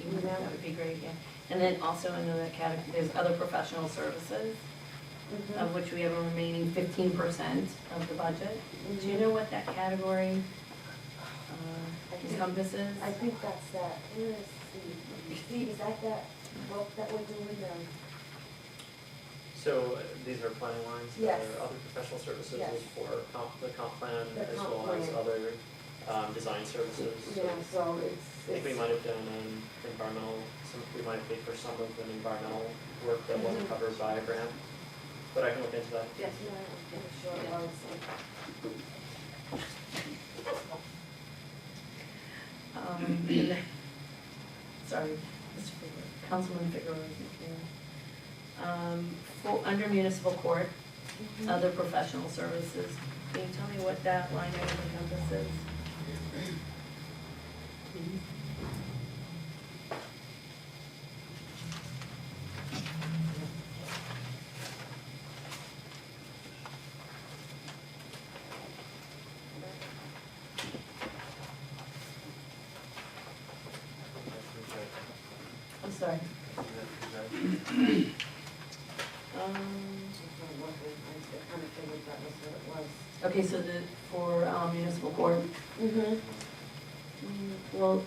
B: email, that would be great, yeah. And then also in the category, there's other professional services, of which we have a remaining 15% of the budget. Do you know what that category encompasses?
A: I think that's that, where is Steve, is that book that we're doing,
L: So these are planning lines,
A: Yes.
L: there are other professional services
A: Yes.
L: for the comp plan,
A: The
L: as
A: comp
L: well as
A: plan.
L: other design services.
A: yeah, so
L: I think we
A: it's,
L: might have done environmental, we might have paid for some of the environmental work that wasn't covered by a grant, but I can look into that.
A: yes, no, I'm pretty sure it was.
B: And then- Sorry, Mr. Figueroa, Councilman Figueroa isn't here. Under municipal court, other professional services, can you tell me what that line item encompasses? I'm sorry.
A: I kind of figured that was what it was.
B: Okay, so for municipal court, well,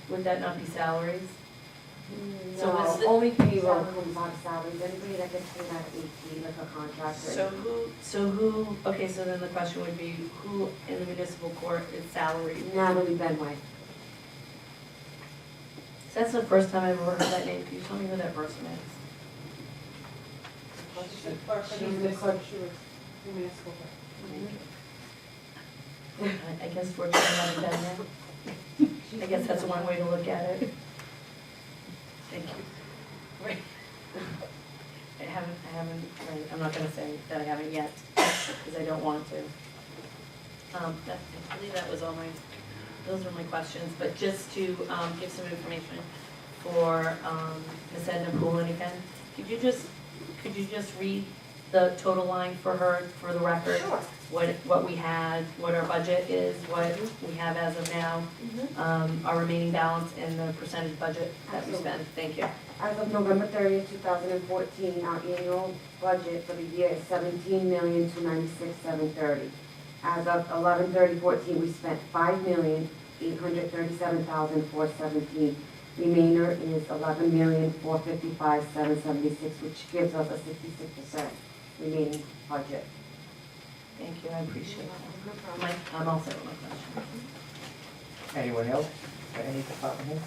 B: would that not be salaries? So
A: No,
B: is it-
A: only payroll comes out of salaries, anybody that gets paid out of AP, like a contractor.
B: So who, okay, so then the question would be, who in the municipal court is salaried?
A: Natalie Benway.
B: So that's the first time I've ever heard that name, can you tell me who that person is?
C: She's the clerk for
A: She's
C: the
A: the
C: municipal,
A: clerk.
C: she was the municipal clerk.
B: I guess fortunately I've been there. I guess that's one way to look at it. Thank you. Right. I haven't, right, I'm not gonna say that I haven't yet, because I don't want to. I believe that was all those were my questions, but just to, give some information for, Ms. Edna Poulin again, could you just read the total line for her, for the record?
A: Sure.
B: What we had, what our budget is, what we have as of now, our remaining balance and the percentage budget that we spend. Thank you.
A: As of November 30th, 2014, our annual budget for the year is $17,296,730. As of 11/30/14, we spent $5,837,417. Remainder is $11,455,776, which gives us a 66% remaining budget.
B: Thank you, I appreciate that. Mike, I'm all set with my questions.
D: Anyone else? For any department head?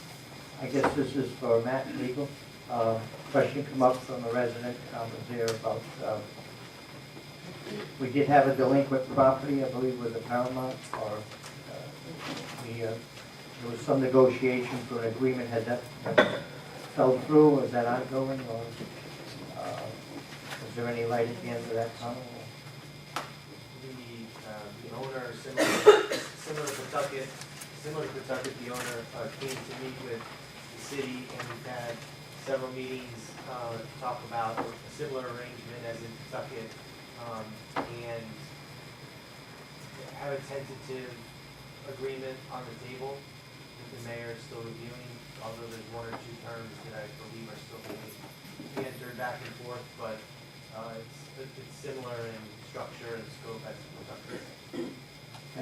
D: I guess this is for Matt, legal. Question come up from a resident, was there about, we did have a delinquent property, I believe with the Paramount, or there was some negotiation for an agreement, had that fell through, or is that ongoing, or Is there any light at the end of that tunnel?
L: The owner, similar to Pawtucket, the owner came to meet with the city, and we've had several meetings to talk about a similar arrangement as in Pawtucket, and have a tentative agreement on the table that the mayor is still reviewing, although there's one or two terms that I believe are still being entered back and forth, but it's similar in structure and scope as Pawtucket.
B: I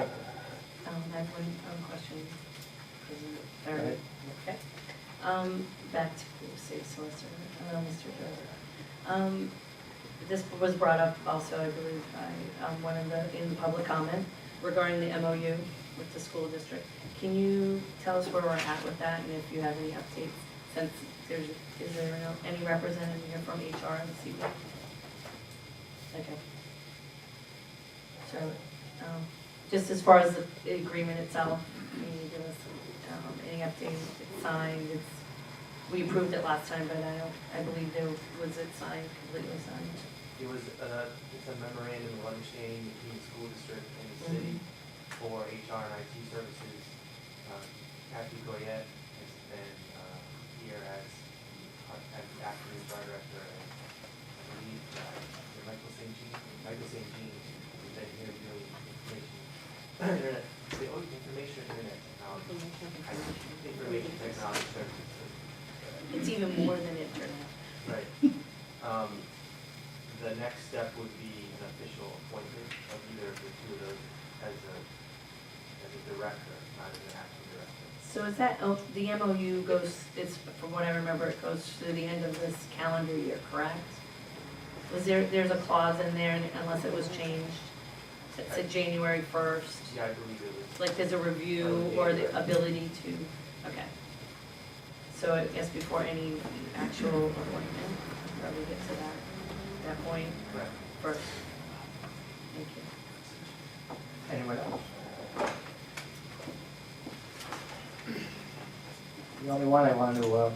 B: have one question.
D: Go ahead.
B: Okay. Back to City Solicitor, Mr. Dozer. This was brought up also, I believe, by one of in the public comment regarding the MOU with the school district. Can you tell us where we're at with that, and if you have any updates, since is there any representative here from HR this evening? Okay. So, just as far as the agreement itself, can you give us any updates? It's signed, we approved it last time, but I believe was it signed, completely signed?
L: It was, it's a memorandum of understanding between the school district and the city for HR and IT services. Kathy Goyette has been here as acting HR director, and I believe Michael St. Jean has been here doing information technology services.
B: It's even more than internet.
L: Right. The next step would be an official appointment of either of the two of those as a director, not as an acting director.
B: So is that, the MOU goes, it's, from what I remember, it goes through the end of this calendar year, correct? There's a clause in there, unless it was changed, that said January 1st?
L: Yeah, I believe it was.
B: Like there's a review or the ability to, okay. So I guess before any actual appointment, probably get to that point
L: Correct.
B: first. Thank you.
D: Anyone else? The only one I want to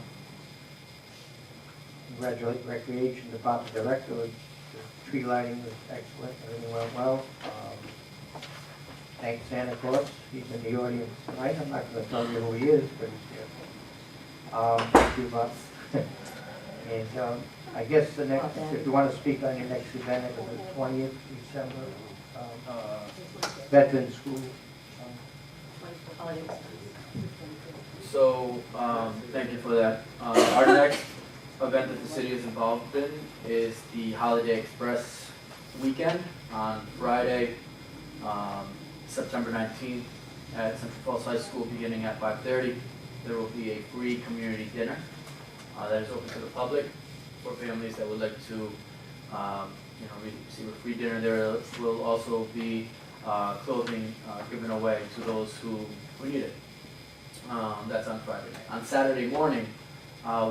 D: congratulate Recreation Department Director. The tree lighting was excellent, everything went well. Thank Santa Claus, he's in the audience tonight. I'm not going to tell you who he is, but he's here. Thank you, Bob. And I guess the next, if you want to speak on your next event, it was the 20th December, Veterans School.
B: Holidays.
J: So, thank you for that. Our next event that the city is involved in is the Holiday Express weekend on Friday, September 19th at Central Falls High School, beginning at 5:30. There will be a free community dinner that is open to the public for families that would like to, receive a free dinner. There will also be clothing given away to those who need it. That's on Friday night. On Saturday morning,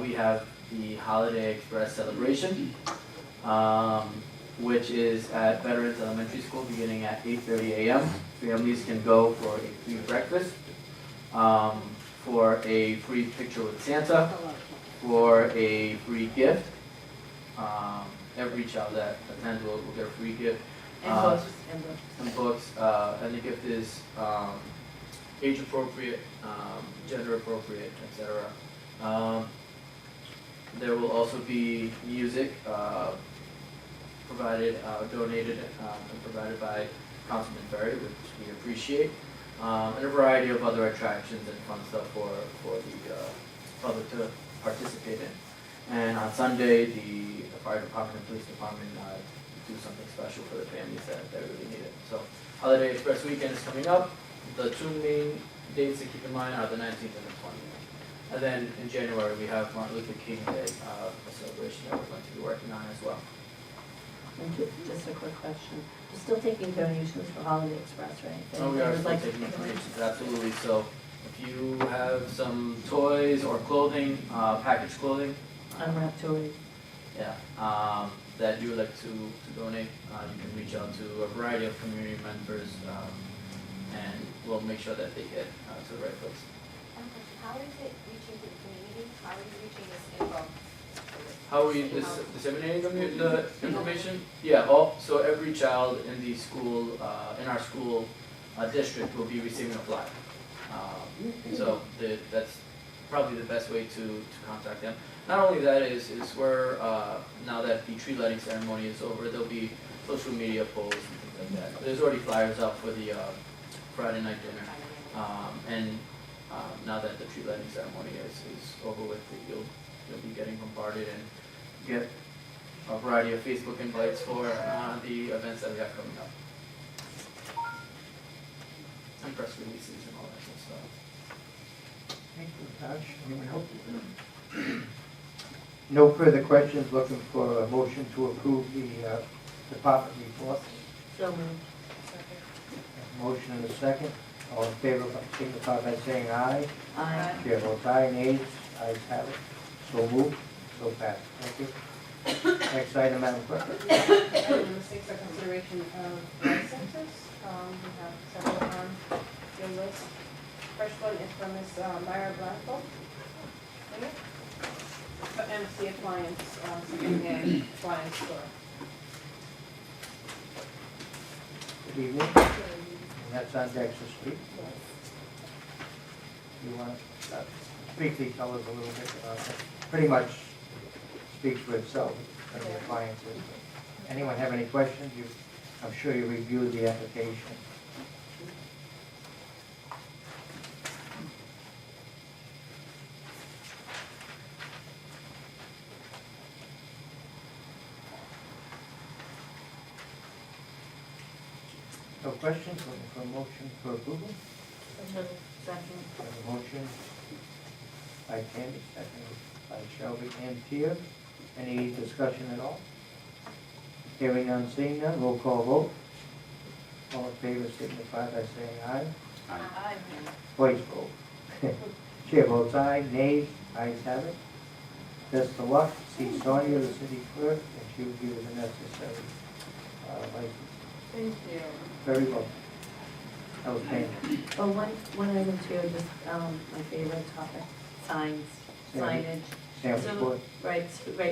J: we have the Holiday Express celebration, which is at Veterans Elementary School beginning at 8:30 a.m. Families can go for a free breakfast, for a free picture with Santa, for a free gift. Every child that attends will get a free gift.
B: And books.
J: And books. And the gift is age appropriate, gender appropriate, etc. There will also be music donated and provided by Councilman Ferry, which we appreciate, and a variety of other attractions and fun stuff for the public to participate in. And on Sunday, the fire department and police department do something special for the families that really need it. So Holiday Express weekend is coming up. The two main dates to keep in mind are the 19th and the 20th. And then in January, we have Martin Luther King Day, a celebration that we're going to be working on as well.
B: Thank you. Just a quick question. We're still taking donations for Holiday Express, right?
J: Oh, we are
B: Would
J: still
B: like to
J: taking
B: take
J: donations, absolutely. So if you have some toys or clothing, packaged clothing,
B: unwrapped toys.
J: yeah, that you would like to donate, you can reach out to a variety of community members, and we'll make sure that they get to the right place.
A: How is it reaching to the community? How are you reaching this info?
J: How are we disseminating the information? Yeah, so every child in the school, in our school district will be receiving a flyer. So that's probably the best way to contact them. Not only that is where, now that the tree lighting ceremony is over, there'll be social media posts and things like that. There's already flyers up for the Friday night dinner. Now that the tree lighting ceremony is over with, you'll be getting bombarded and get a variety of Facebook invites for the events that we have coming up. And press releases and all that good stuff.
D: Thank you, Tosh. Anyone else? No further questions. Looking for a motion to approve the department reports.
B: So moved.
D: Motion and a second. All in favor, signify by saying aye.
B: Aye.
D: Chair votes aye. Nays? Ayes have it. So moved. So passed. Thank you. Next item, Madam Clerk.
C: Number 6, a consideration of licenses. We have several on your list. First one is from Ms. Myra Blanco. For MC Appliance, second-hand appliance store.
D: Good evening. And that's on Dexter Street. You want to briefly tell us a little bit about that? Pretty much speaks for itself, and the appliances. Anyone have any questions? I'm sure you reviewed the application. No questions? Looking for a motion for approval?
B: Second.
D: We have a motion by Candy, second by Shelby and Tia. Any discussion at all? Hearing none, seeing none, roll call vote. All in favor signify by saying aye.
B: Aye.
D: Voice vote. Chair votes aye, nays, ayes have it. Best of luck, see Sonia, the city clerk, and she will give you the necessary license.
B: Thank you.
D: Very well. That was painful.
B: Oh, one item too, just my favorite topic, signs, signage.
D: Sandwich
B: So-
D: board.
B: Right,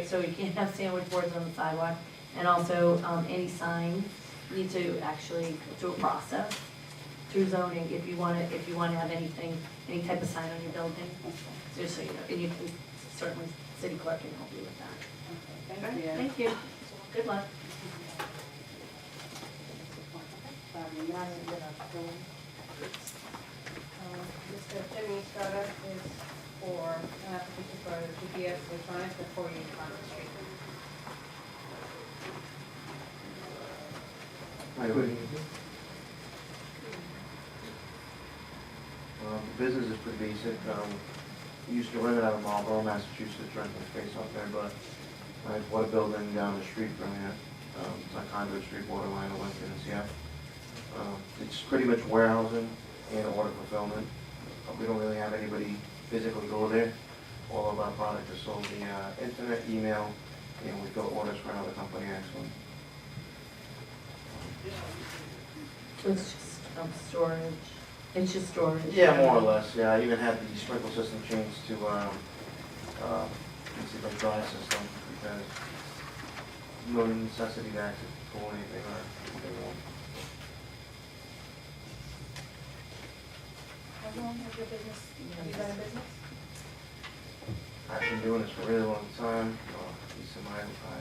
B: so you can't have sandwich boards on the sidewalk, and also, any sign need to actually go through a process through zoning, if you wanna have anything, any type of sign on your building, just so you know, and you can, certainly, city clerk can help you with that.
C: Thank you.
B: Thank you, good luck.
C: Mr. Jimmy Estrada is for an application for GPS electronics for 48 Congress Street.
D: Good evening.
M: The business is pretty basic. We used to rent it out of Marlboro, Massachusetts, renting space out there, but I bought a building down the street from here. It's on Conduit Street, borderline of Lincoln and CF. It's pretty much warehousing and order fulfillment. We don't really have anybody physically go there. All of our product is sold via internet, email, and we fill orders for another company, actually.
B: So it's just, storage, it's just storage?
M: Yeah, more or less, yeah. I even had the sprinkler system changed to, let's see, like dry system, because no necessity to actually pull anything or anything more.
C: How long has your business, you been in business?
M: I've been doing this for a really long time.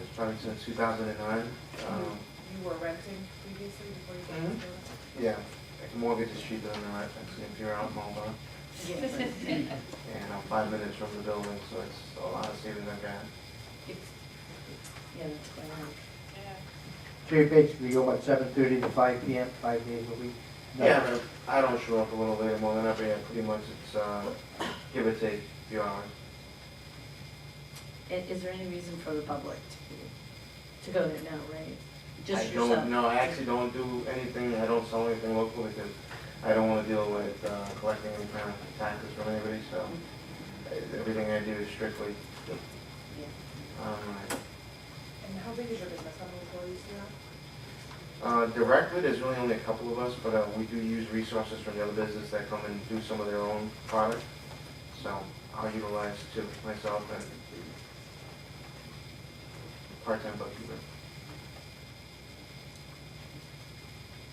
M: It's probably since 2009.
C: You were renting previously before you got into it?
M: Yeah, like the mortgage is cheaper than the rent, actually, if you're out Marlboro. And I'm 5 minutes from the building, so it's a lot of savings I've got.
B: Yeah, that's quite nice.
D: So you basically go about 7:30 to 5 p.m., 5 days a week? No.
M: Yeah, but I don't show up a little later more than ever. Yeah, pretty much it's give or take a few hours.
B: Is there any reason for the public to go there now, right? Just
M: I
B: yourself?
M: don't, no, I actually don't do anything, I don't sell anything local because I don't want to deal with collecting any kind of taxes from anybody, so everything I do is strictly online.
C: And how big is your business? How many employees do you have?
M: Directly, there's really only a couple of us, but we do use resources from the other business that come and do some of their own product. So I'll utilize to myself and part-time bookkeeper.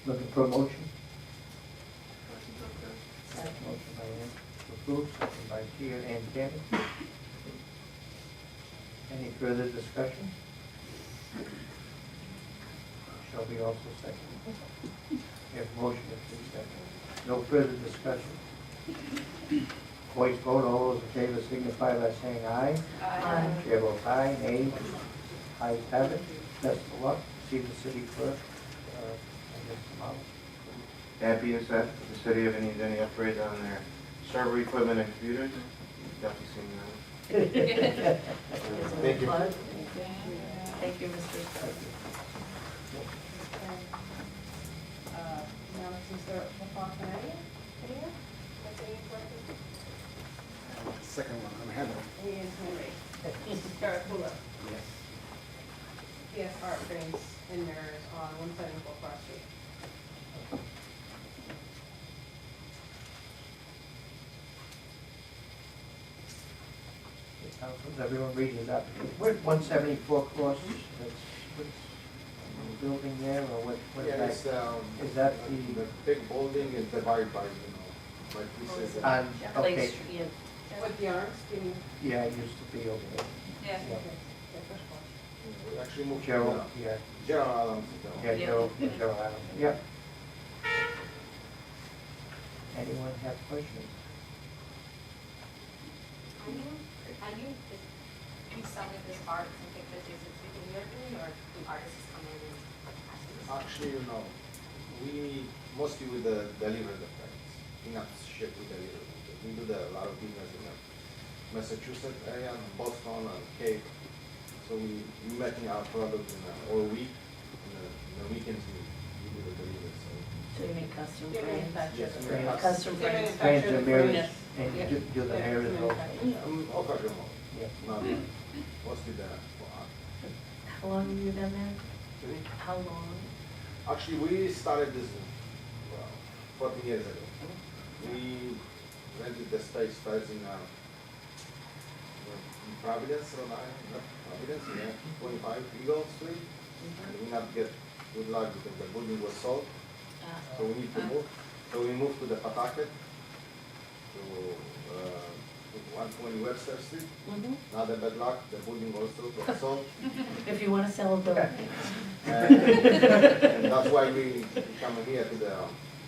D: Looking for a motion? Motion by Ann to approve, second by Tia and Tammy. Any further discussion? Shelby also second. We have motion and two seconds. No further discussion. Voice vote, all those in favor signify by saying aye.
B: Aye.
D: Chair votes aye, nays, ayes have it. Best of luck. See the city clerk. And get some out.
M: That being said, if the city ever needs any upgrades on their server equipment and computers, definitely see me around.
D: Thank you.
B: Thank you, Mr. President.
C: Now it's Mr. LaFontaine, here, that's any questions?
F: Second one, I'm Heather.
C: He is Henry. Mr. Kula.
F: Yes.
C: PS Art Frames and Mirrors on 174 Cross Street.
D: Council, everyone read his application. We're at 174 Cross, that's, what's the building there, or what is
N: Yeah,
D: that?
N: it's,
D: Is that
N: the big building is divided by, like this is.
D: on, okay,
C: With the arms, give me.
D: yeah, it used to be over there.
C: Yeah.
D: Yeah.
C: Okay, first one.
N: We actually moved to,
D: Gerald, yeah,
N: Gerald Adams.
D: yeah, Gerald Adams, yeah. Anyone have questions?
O: Are you selling this art and pictures in your room, or do artists come in and ask you to sell?
N: Actually, we mostly with the deliver the frames, not ship, we deliver. We do a lot of business in the Massachusetts area, Boston and Cape. So we making our product all week, in the weekends we do the delivery, so.
B: So you make custom
C: They
B: frames?
C: manufacture.
N: Yes,
D: Frames.
B: Custom
C: They
B: frames?
C: manufacture
D: Frames
C: the
D: and mirrors,
C: frames.
D: and
C: Yeah.
D: do the
C: Yeah,
D: mirrors also.
C: manufacture.
N: Occasional,
D: Yeah.
N: not mostly for art.
B: How long have you been there?
N: Really?
B: How long?
N: Actually, we started this 14 years ago. We rented the space first in Providence, Rhode Island, not Providence, 25 Eagle Street. And we not get good luck because the building was sold, so we need to move. So we moved to the Pawtucket, to 120 Webster Street. Not a bad luck, the building also got sold.
B: If you want to sell a building.
N: And that's why we come here to the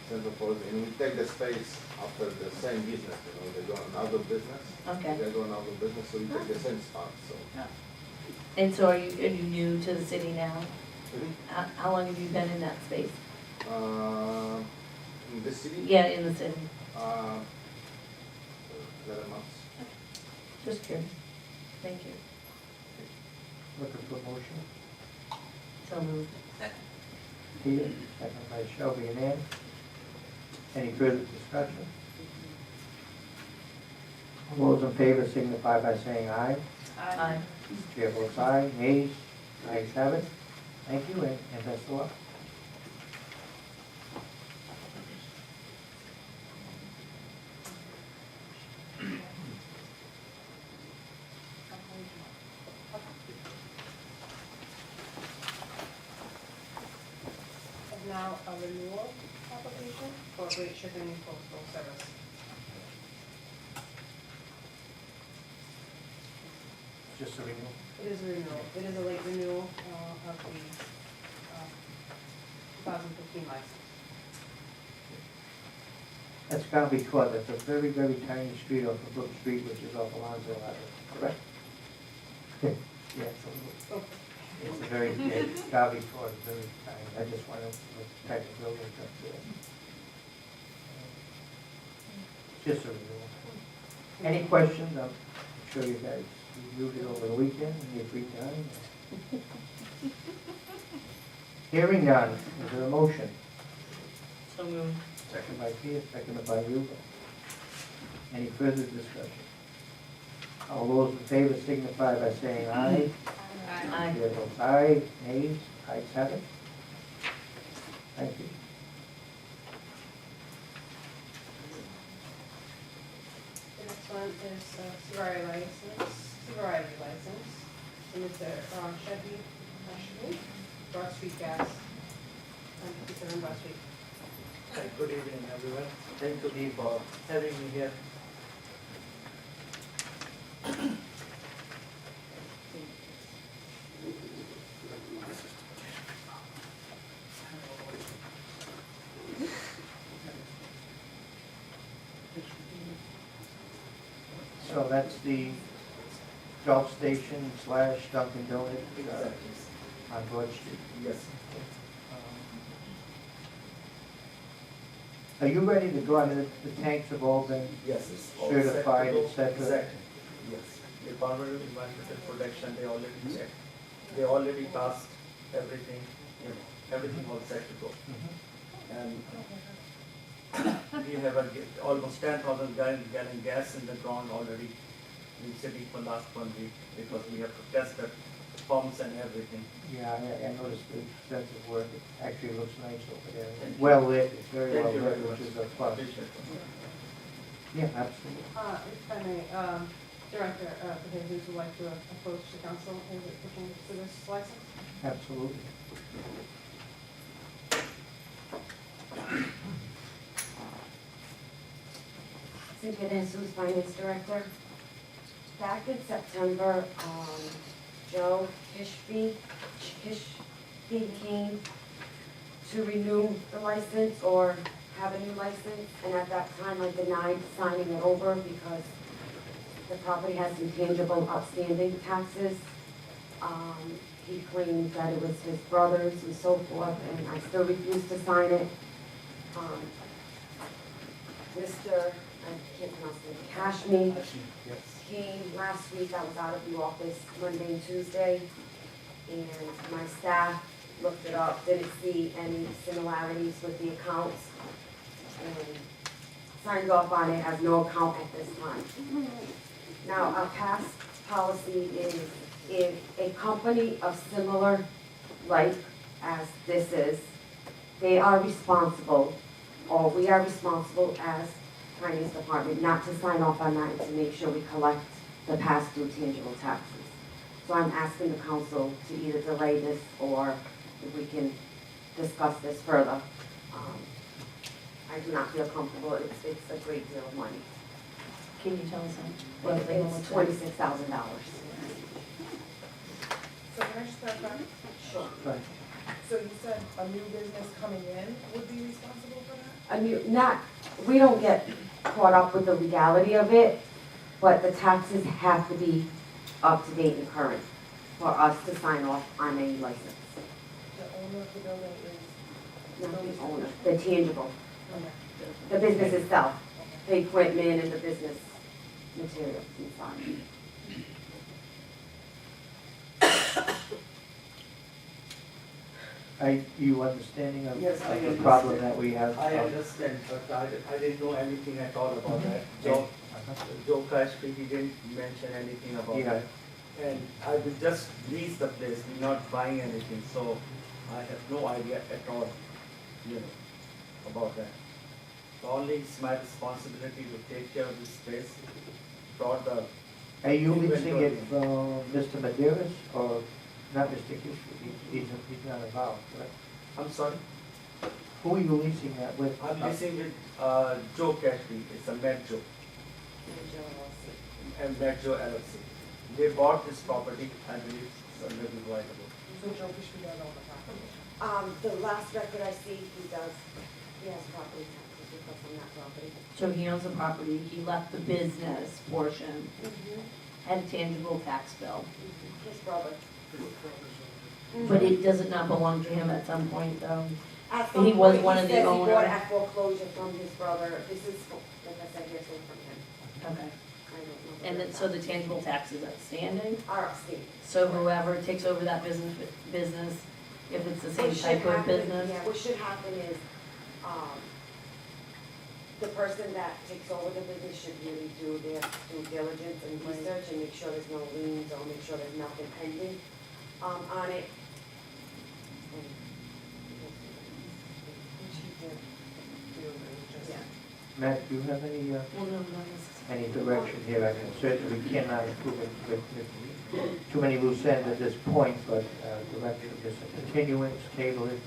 N: Central Falls, and we take the space after the same business, they go on other business.
B: Okay.
N: They go on other business, so we take the same spot, so.
B: And so are you new to the city now?
N: Really?
B: How long have you been in that space?
N: In this city?
B: Yeah, in the city.
N: 11 months.
B: Just curious. Thank you.
D: Looking for a motion?
B: So moved.
D: Peter, second by Shelby and Ann. Any further discussion? All those in favor signify by saying aye.
B: Aye.
D: Chair votes aye, nays, ayes have it. Thank you, and best of luck.
C: And now a renewal application for Great Shipping Postal Service.
D: Just a renewal.
C: It is a renewal, it is a late renewal of the 2015 license.
D: That's Garvey Court, that's a very, very tiny street off of Brook Street, which is off Alonzo Avenue, correct? Yeah, it's a very, Garvey Court is very tiny, I just want to look type of buildings up there. Just a renewal. Any questions? I'm sure you guys reviewed it over the weekend, and you're free time. Hearing none, is there a motion?
B: So moved.
D: Second by Peter, seconded by you. Any further discussion? All those in favor signify by saying aye.
B: Aye.
D: Chair votes aye, nays, ayes have it. Thank you.
C: The next one is a sobriety license, and Mr. Sheffield Broad Street Gas, 57 Broad Street.
P: Hi, good evening, everyone. Thank you for having me here.
D: So that's the Gulf Station / Dunkin' Donuts on Broad Street.
P: Yes.
D: Are you ready to go? I mean, the tanks have all been
P: Yes, it's all set to
D: certified,
P: go.
D: et cetera?
P: Exactly, yes. Department of Environmental Protection, they already checked. They already passed everything, everything all set to go. And we have almost 10,000 gallon gas in the ground already in the city for last 1 week because we have to test the pumps and everything.
D: Yeah, I noticed the extensive work. It actually looks nice over there.
P: Thank you.
D: Well lit, it's very
P: Thank
D: well
P: you
D: lit,
P: very
D: which
P: much.
D: is a plus.
P: Appreciate it.
D: Yeah, absolutely.
C: If I may, Director Jesus would like to approach the council as it pertains to this license.
D: Absolutely.
A: Cynthia Jesus, Finance Director. Back in September, Joe Kishby came to renew the license or have a new license, and at that time I denied signing it over because the property has intangible outstanding taxes. He claimed that it was his brother's and so forth, and I still refused to sign it. Mr. I can't pronounce his name, Cashme, came last week. I was out of the office Monday and Tuesday, and my staff looked it up, didn't see any similarities with the accounts, and signed off on it as no account at this time. Now, our past policy is if a company of similar like as this is, they are responsible, or we are responsible as Finance Department not to sign off on that and to make sure we collect the past due tangible taxes. So I'm asking the council to either delay this or if we can discuss this further. I do not feel comfortable. It's a great deal of money.
B: Can you tell us how?
A: It's $26,000.
Q: So can I just clarify?
A: Sure.
D: Right.
Q: So you said a new business coming in would be responsible for that?
A: We don't get caught up with the legality of it, but the taxes have to be up to date and current for us to sign off on any license.
Q: The owner of the building is?
A: Not the owner, the tangible,
Q: Okay.
A: the business itself, the equipment and the business materials inside.
D: Are you understanding of
P: Yes, I
D: the
P: understand.
D: problem that we have?
P: I understand, but I didn't know anything at all about that. Joe Kashpi, he didn't mention anything about
D: Yeah.
P: that. And I will just lease the place, we're not buying anything, so I have no idea at all, about that. So only it's my responsibility to take care of this space, brought the.
D: Are you leasing it
P: inventory.
D: from Mr. Maderas or not Mr. Kishore? He's not involved, correct?
P: I'm sorry,
D: Who are you leasing that with?
P: I'm leasing with, Joe Kashpi, it's a Metro, and Metro LLC. They bought this property, I believe, a little while ago.
Q: So Joe Fishby does own the property?
A: The last record I see, he has property taxes because on that property.
B: So he owns the property, he left the business portion, had a tangible tax bill.
A: His brother.
B: But it does it not belong to him at some point though?
A: At some
B: He was
A: point,
B: one of the
A: He says he bought
B: owners.
A: it at foreclosure from his brother. This is, like I said, hearsay from him.
B: Okay.
A: I don't know.
B: And then, so the tangible tax is outstanding?
A: Are upstate.
B: So whoever takes over that business, if it's the same
A: What should
B: type of
A: happen-
B: business?
A: Yeah, what should happen is, the person that takes over the business should really do their due diligence and research and make sure there's no liens or make sure there's nothing pending, on it.
Q: Which he did do, but it was just.
A: Yeah.
D: Matt, do you have any,
B: Well, no, not necessarily.
D: any direction here? I can certainly, we cannot approve it with too many many loose ends at this point, but direction of just a continuance, table it.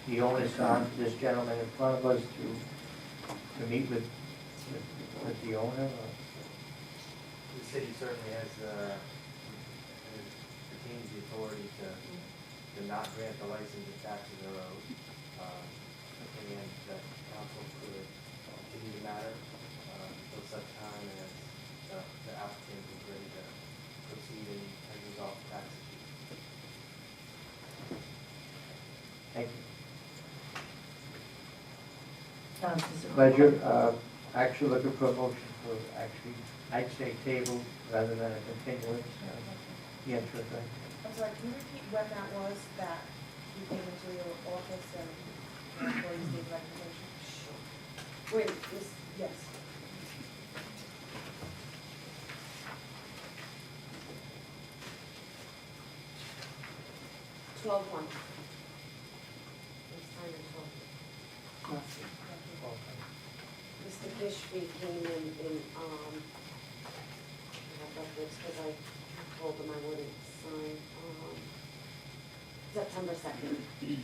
D: The onus on this gentleman in front of us to meet with the owner.
M: The city certainly has, retains the authority to not grant the license if taxes are owed. And that council could continue the matter until such time as the applicant is ready to proceed and resolve the tax issue.
D: Thank you.
Q: Councilor.
D: Pleasure. Actually looking for a motion for I'd say table rather than a continuance. Yeah, sure thing.
Q: I'm sorry, can you repeat when that was that you came into your office and employees gave recommendation?
A: Wait, this,
Q: Yes.
A: Twelve one. Mr. Gishby came in, I have records because I told him I wouldn't sign, September 2nd. He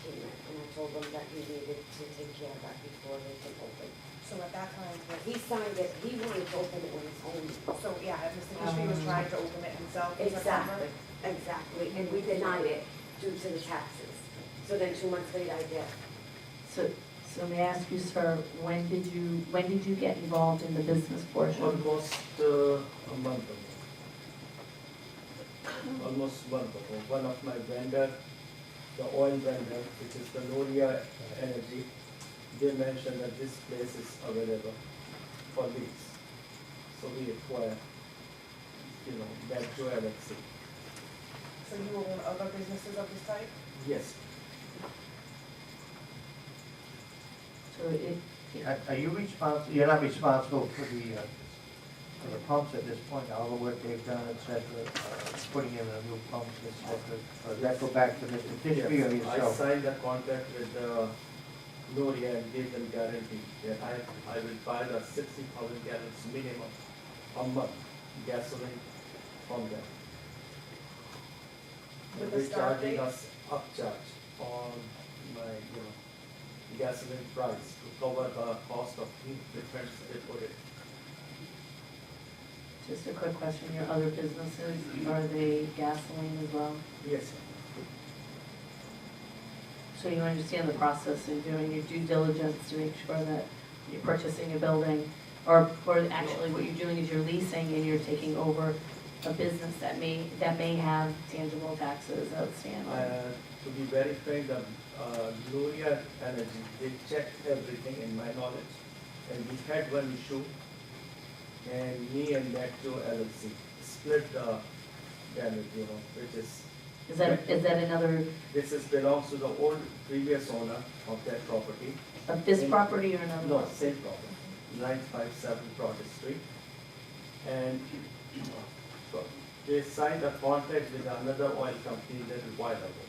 A: came in and I told him that he needed to take care of that before they could open.
Q: So at that time,
A: He signed it, he wanted to open it on his own.
Q: so yeah, Mr. Kishri was trying to open it himself in September?
A: Exactly, and we denied it due to the taxes. So then 2 months later I did.
B: So may I ask you, sir, when did you get involved in the business portion?
P: Almost a month ago. Almost a month ago. One of my vendor, the oil vendor, which is the Noria Energy, they mentioned that this place is available for lease. So we acquire, that Joe LLC.
Q: So you own other businesses of this type?
P: Yes.
B: So it,
D: Are you responsible, you're not responsible for the pumps at this point, all the work they've done, et cetera, putting in the new pumps, et cetera? Or does that go back to Mr. Tishby or
P: Yes, I
D: yourself?
P: signed a contract with Noria and gave them guarantee that I will buy the 60,000 gallons minimum a month gasoline from them.
Q: With
P: They're
Q: the start
P: charging
Q: date?
P: us upcharge on my, gasoline price to cover the cost of heat difference they put it.
B: just a quick question, your other businesses, are they gasoline as well?
P: Yes,
B: So you understand the process and doing your due diligence to make sure that you're purchasing a building, or actually what you're doing is you're leasing and you're taking over a business that may have tangible taxes outstanding.
P: To be very frank, the Noria Energy, they checked everything in my knowledge. And we had one issue, and me and Metro LLC split the damage, which is.
B: Is that another,
P: This belongs to the old previous owner of that property.
B: of this property or another?
P: No,
B: one?
P: same property, 957 Broad Street. And they signed a contract with another oil company a little while ago.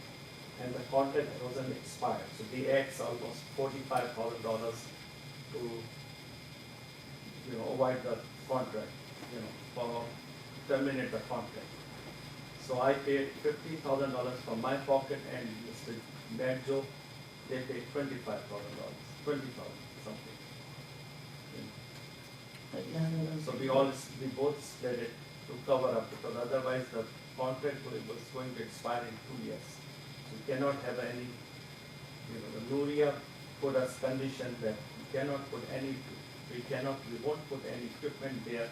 P: And the contract wasn't expired, so they asked almost $45,000 to, avoid the contract, for terminate the contract. So I paid $50,000 from my pocket, and Mr. Banjo, they paid $25,000, $20,000 something.
B: But none of
P: So
B: those.
P: we both split it to cover up, because otherwise the contract was going to expire in 2 years. So we cannot have any, the Noria put us condition that we won't put any equipment there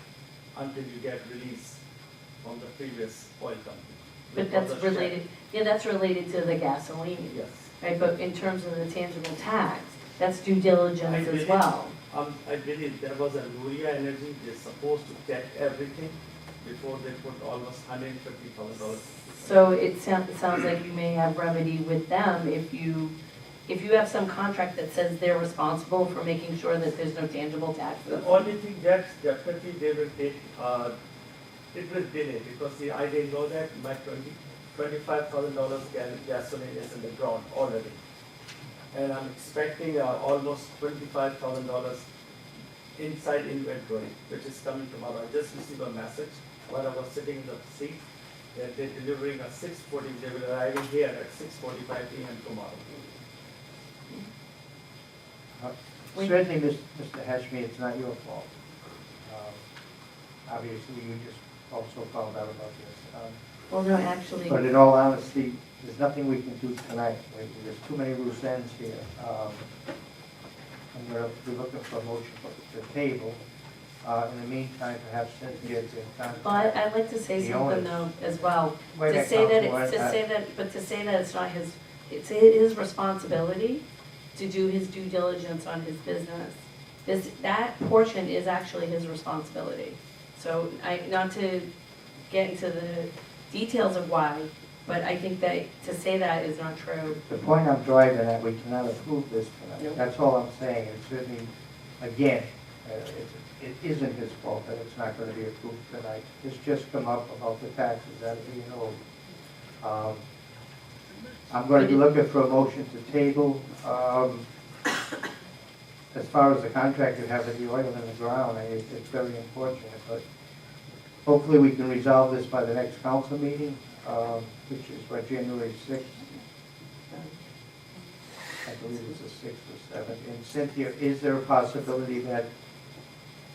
P: until you get release from the previous oil company.
B: But that's related, that's related to the gasoline.
P: Yes.
B: Right, but in terms of the tangible tax, that's due diligence as
P: believe-
B: well.
P: I believe there was a Noria Energy, they're supposed to check everything before they put almost $150,000.
B: So it sounds like you may have remedy with them if you have some contract that says they're responsible for making sure that there's no tangible taxes.
P: The only thing that definitely they will take, it will delay, because I didn't know that my $25,000 gasoline is in the ground already. And I'm expecting almost $25,000 inside inventory, which is coming tomorrow. I just received a message while I was sitting in the seat that they're delivering at 6:40, they will arrive here at 6:45 p.m. tomorrow.
D: Certainly, Mr. Hashmi, it's not your fault. Obviously, you just also found out about this.
B: Well, no, actually,
D: But in all honesty, there's nothing we can do tonight. There's too many loose ends here. I'm going to be looking for a motion for the table. In the meantime, perhaps Cynthia can contact.
B: well, I'd like to say
D: The
B: something
D: owners.
B: though as well.
D: Wait a
B: To
D: minute,
B: say that,
D: Councilwoman,
B: to say that it's not his, it's his responsibility to do his due diligence on his business. That portion is actually his responsibility. So not to get into the details of why, but I think that to say that is not true.
D: The point I'm driving at, we cannot approve this tonight.
B: Nope.
D: That's all I'm saying. It's certainly, again, it isn't his fault that it's not going to be approved tonight. It's just come up about the taxes that are being owed. I'm going to be looking for a motion to table. As far as the contract you have with the oil in the ground, it's very unfortunate, but hopefully we can resolve this by the next council meeting, which is what, January 6th? I believe it's the 6th or 7th. And Cynthia, is there a possibility that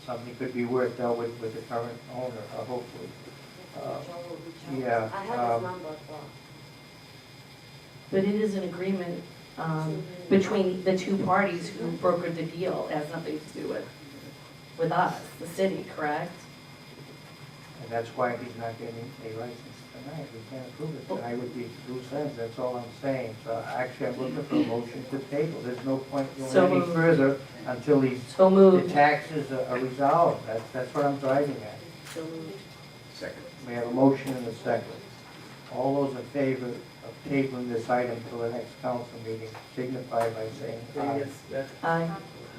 D: something could be worked out with the current owner, hopefully? Yeah.
A: I have his number,
B: But it is an agreement between the two parties who brokered the deal. It has nothing to do with us, the city, correct?
D: And that's why he's not getting a license tonight. We can't approve it tonight with these loose ends. That's all I'm saying. So actually, I'm looking for a motion to table. There's no point
B: So
D: going any
B: moved.
D: further until these
B: So
D: the
B: moved.
D: taxes are resolved. That's what I'm driving at.
B: So moved.
E: Second.
D: We have a motion and a second. All those in favor of tabling this item till the next council meeting signify by saying aye.
P: Yes, that,
B: Aye.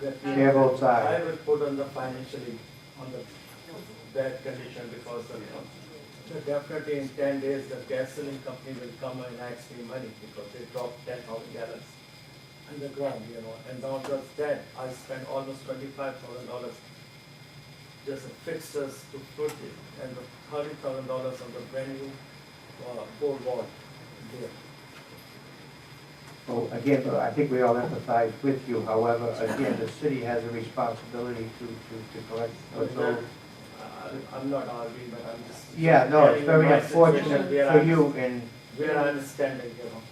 P: that
D: Chair votes aye.
P: I will put on the financially, on the bad condition because the definitely in 10 days, the gasoline company will come and ask me money because they dropped 10,000 gallons on the ground, and now just that, I spent almost $25,000 just fixtures to put it, and $30,000 on the brand new board wall there.
D: Well, again, I think we all empathize with you. However, again, the city has a responsibility to collect what's owed.
P: I'm not arguing, but I'm just.
D: Yeah, no, it's very
P: telling you my
D: unfortunate
P: situation where
D: for
P: I'm-
D: you and,
P: Where I'm standing,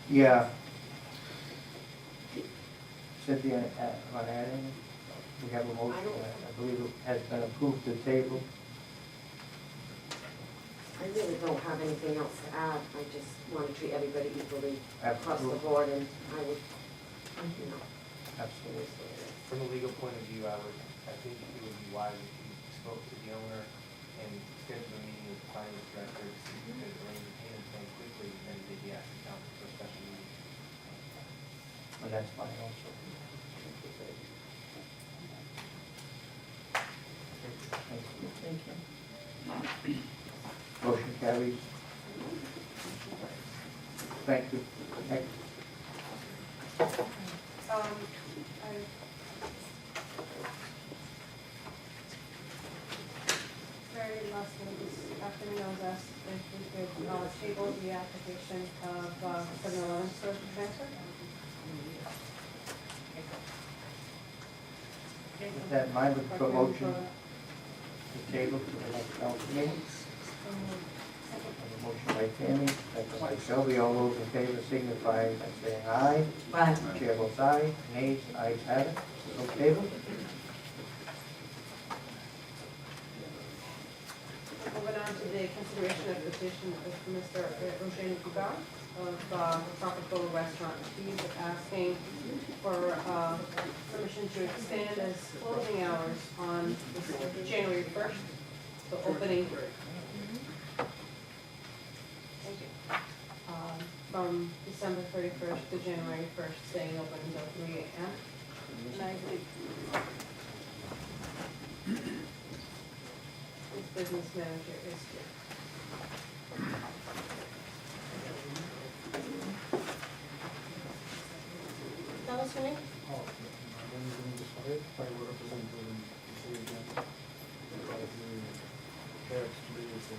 D: yeah. Cynthia, want to add anything? We have a motion, I believe it has been approved to table.
A: I really don't have anything else to add. I just want to treat everybody equally across the
D: Absolutely.
A: board, and I would, you know.
D: Absolutely.
R: From a legal point of view, I think it would be wise if you spoke to the owner and scheduled a meeting with the finance director to see if you could arrange a payment plan quickly, and they'd be asked to come for a special meeting.
D: And that's fine also.
B: Thank you.
D: Motion carries. Thank you. Next.
C: Very last one this afternoon, I was asked if we could table the application of 7-Eleven store transfer.
D: With that in mind, with promotion to table to the next council meeting. Motion by Tammy, second by Shelby. All those in favor signify by saying aye.
B: Aye.
D: Chair votes aye. Nays, ayes have it. So tabled.
C: Moving on to the consideration of petition of Mr. Eugene Gugar of Tropical Restaurant. He's asking for permission to extend his closing hours on January 1st, so opening from December 31st to January 1st, staying open until 3 a.m. And I think his business manager is here. Tell us your name.
R: My name is Dinesh Patel. I represent
I: see you again. Because the carriage tree is a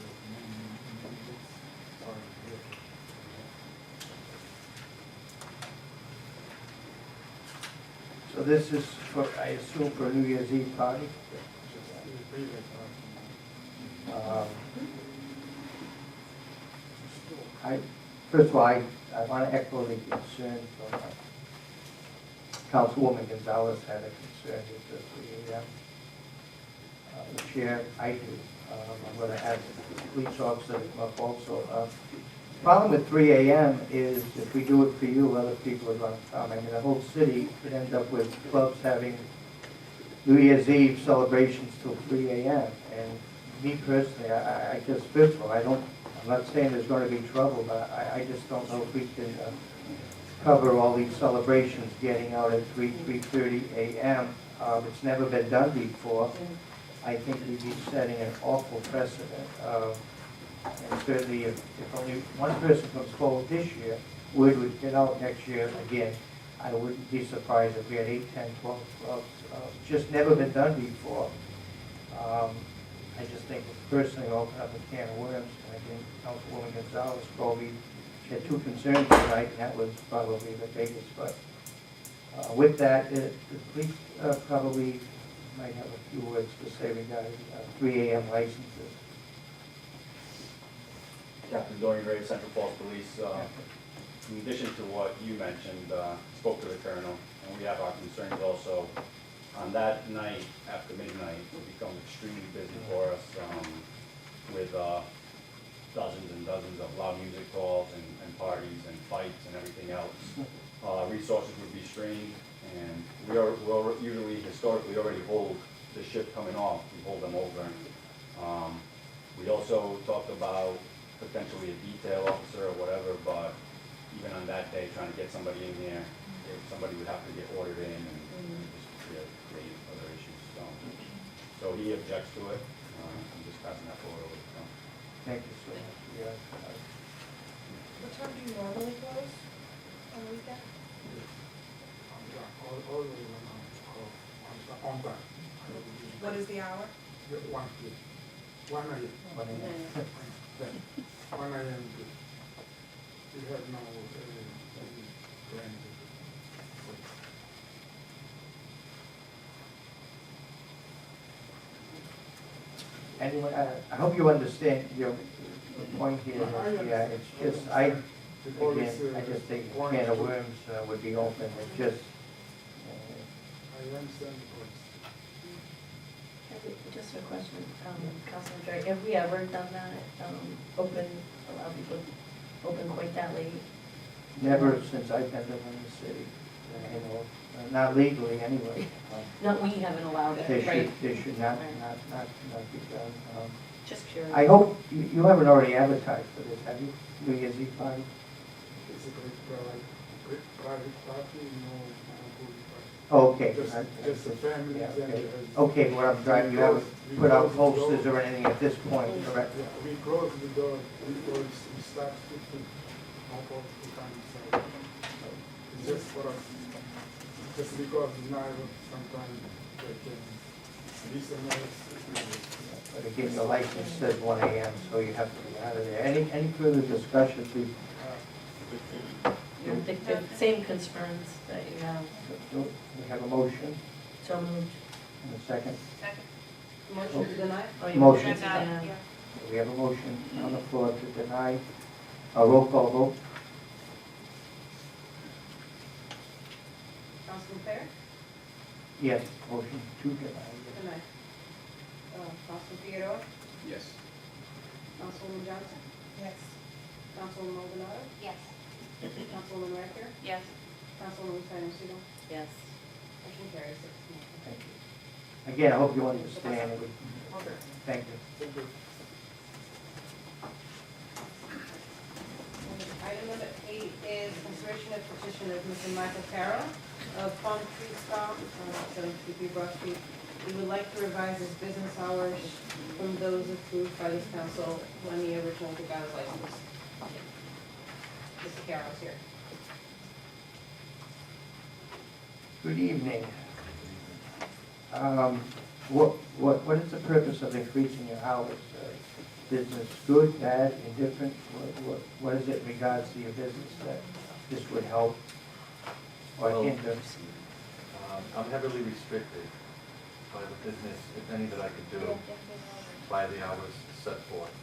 I: sorry.
D: So this is for, I assume, for a New Year's Eve party? First of all, I want to echo the concern from Councilwoman Gonzalez had a concern with the chair. I do. I'm going to ask the police officer to come up also. Problem with 3 a.m. is if we do it for you, other people are going to come. I mean, the whole city could end up with clubs having New Year's Eve celebrations till 3 a.m. And me personally, I just, first of all, I'm not saying there's going to be trouble, but I just don't know if we can cover all these celebrations getting out at 3:30 a.m. It's never been done before. I think we'd be setting an awful precedent. And certainly, if only one person comes forward this year, word would get out next year again. I wouldn't be surprised if we had 8, 10, 12 clubs. It's just never been done before. I just think personally open up a can of worms. And I think Councilwoman Gonzalez probably, she had 2 concerns tonight, and that was probably the biggest. But with that, the police probably might have a few words to say regarding 3 a.m. licenses.
G: Captain Dorian Gray, Central Falls Police. In addition to what you mentioned, spoke to the colonel, and we have our concerns also. On that night, after midnight, it becomes extremely busy for us with dozens and dozens of loud music calls and parties and fights and everything else. Resources would be strained, and we usually, historically, already hold the shift coming off. We hold them over. We also talked about potentially a detail officer or whatever, but even on that day, trying to get somebody in here, somebody would have to get ordered in and just create other issues. So he objects to it. I'm just passing that forward over to him.
D: Thank you so much. Yeah.
Q: What time do you normally close on the weekend?
I: On time.
Q: What is the hour?
I: 1 p.m. 1 a.m.
D: 1 a.m.
I: 1 a.m. We have no grand.
D: Anyway, I hope you understand your point here. Yeah, it's just, I just think a can of worms would be open. It's just.
I: I understand the point.
B: Just a question, Councilman Jerry, have we ever done that, allow people to open quite that late?
D: Never since I've been living in the city, you know, not legally anyway.
B: No, we haven't allowed it, right?
D: They should not be done.
B: Just curious.
D: I hope, you haven't already advertised for this, have you? New Year's Eve party?
I: It's a great private party, no public party.
D: Oh, okay.
I: Just the families
D: Yeah,
I: and
D: okay.
I: the.
D: Okay, what I'm driving, you haven't put out posters or anything at this point, correct?
I: We close the door before we start to help out the inside. It's just for us, just because now sometimes they can listen us.
D: But again, your license says 1 a.m., so you have to be out of there. Any further discussion, please?
B: The same concerns that you have.
D: We have a motion
B: So moved.
D: and a second.
O: Second.
C: Motion to deny?
B: Oh, you
D: Motion.
B: moved to deny.
D: We have a motion on the floor to deny. A roll call vote.
C: Councilman Fair?
D: Yes, motion to deny.
C: Deny. Councilman Figueroa?
N: Yes.
C: Councilwoman Johnson?
Q: Yes.
C: Councilwoman Maldonado?
O: Yes.
C: Councilwoman Rector?
O: Yes.
C: Councilwoman Simonito?
B: Yes.
C: Motion carries 6-0.
D: Thank you. Again, I hope you understand. Thank you.
I: Thank you.
C: Item number 8 is consideration of petition of Mr. Michael Carroll of Palm Tree Stop, 753 Broad Street. He would like to revise his business hours from those approved by this council when the original took out his license. Mr. Carroll's here.
D: Good evening. What is the purpose of increasing your hours? Business good, bad, indifferent? What is it in regards to your business that this would help or
S: Well,
D: hinder?
S: I'm heavily restricted by the business, if any, that I could do by the hours set forth.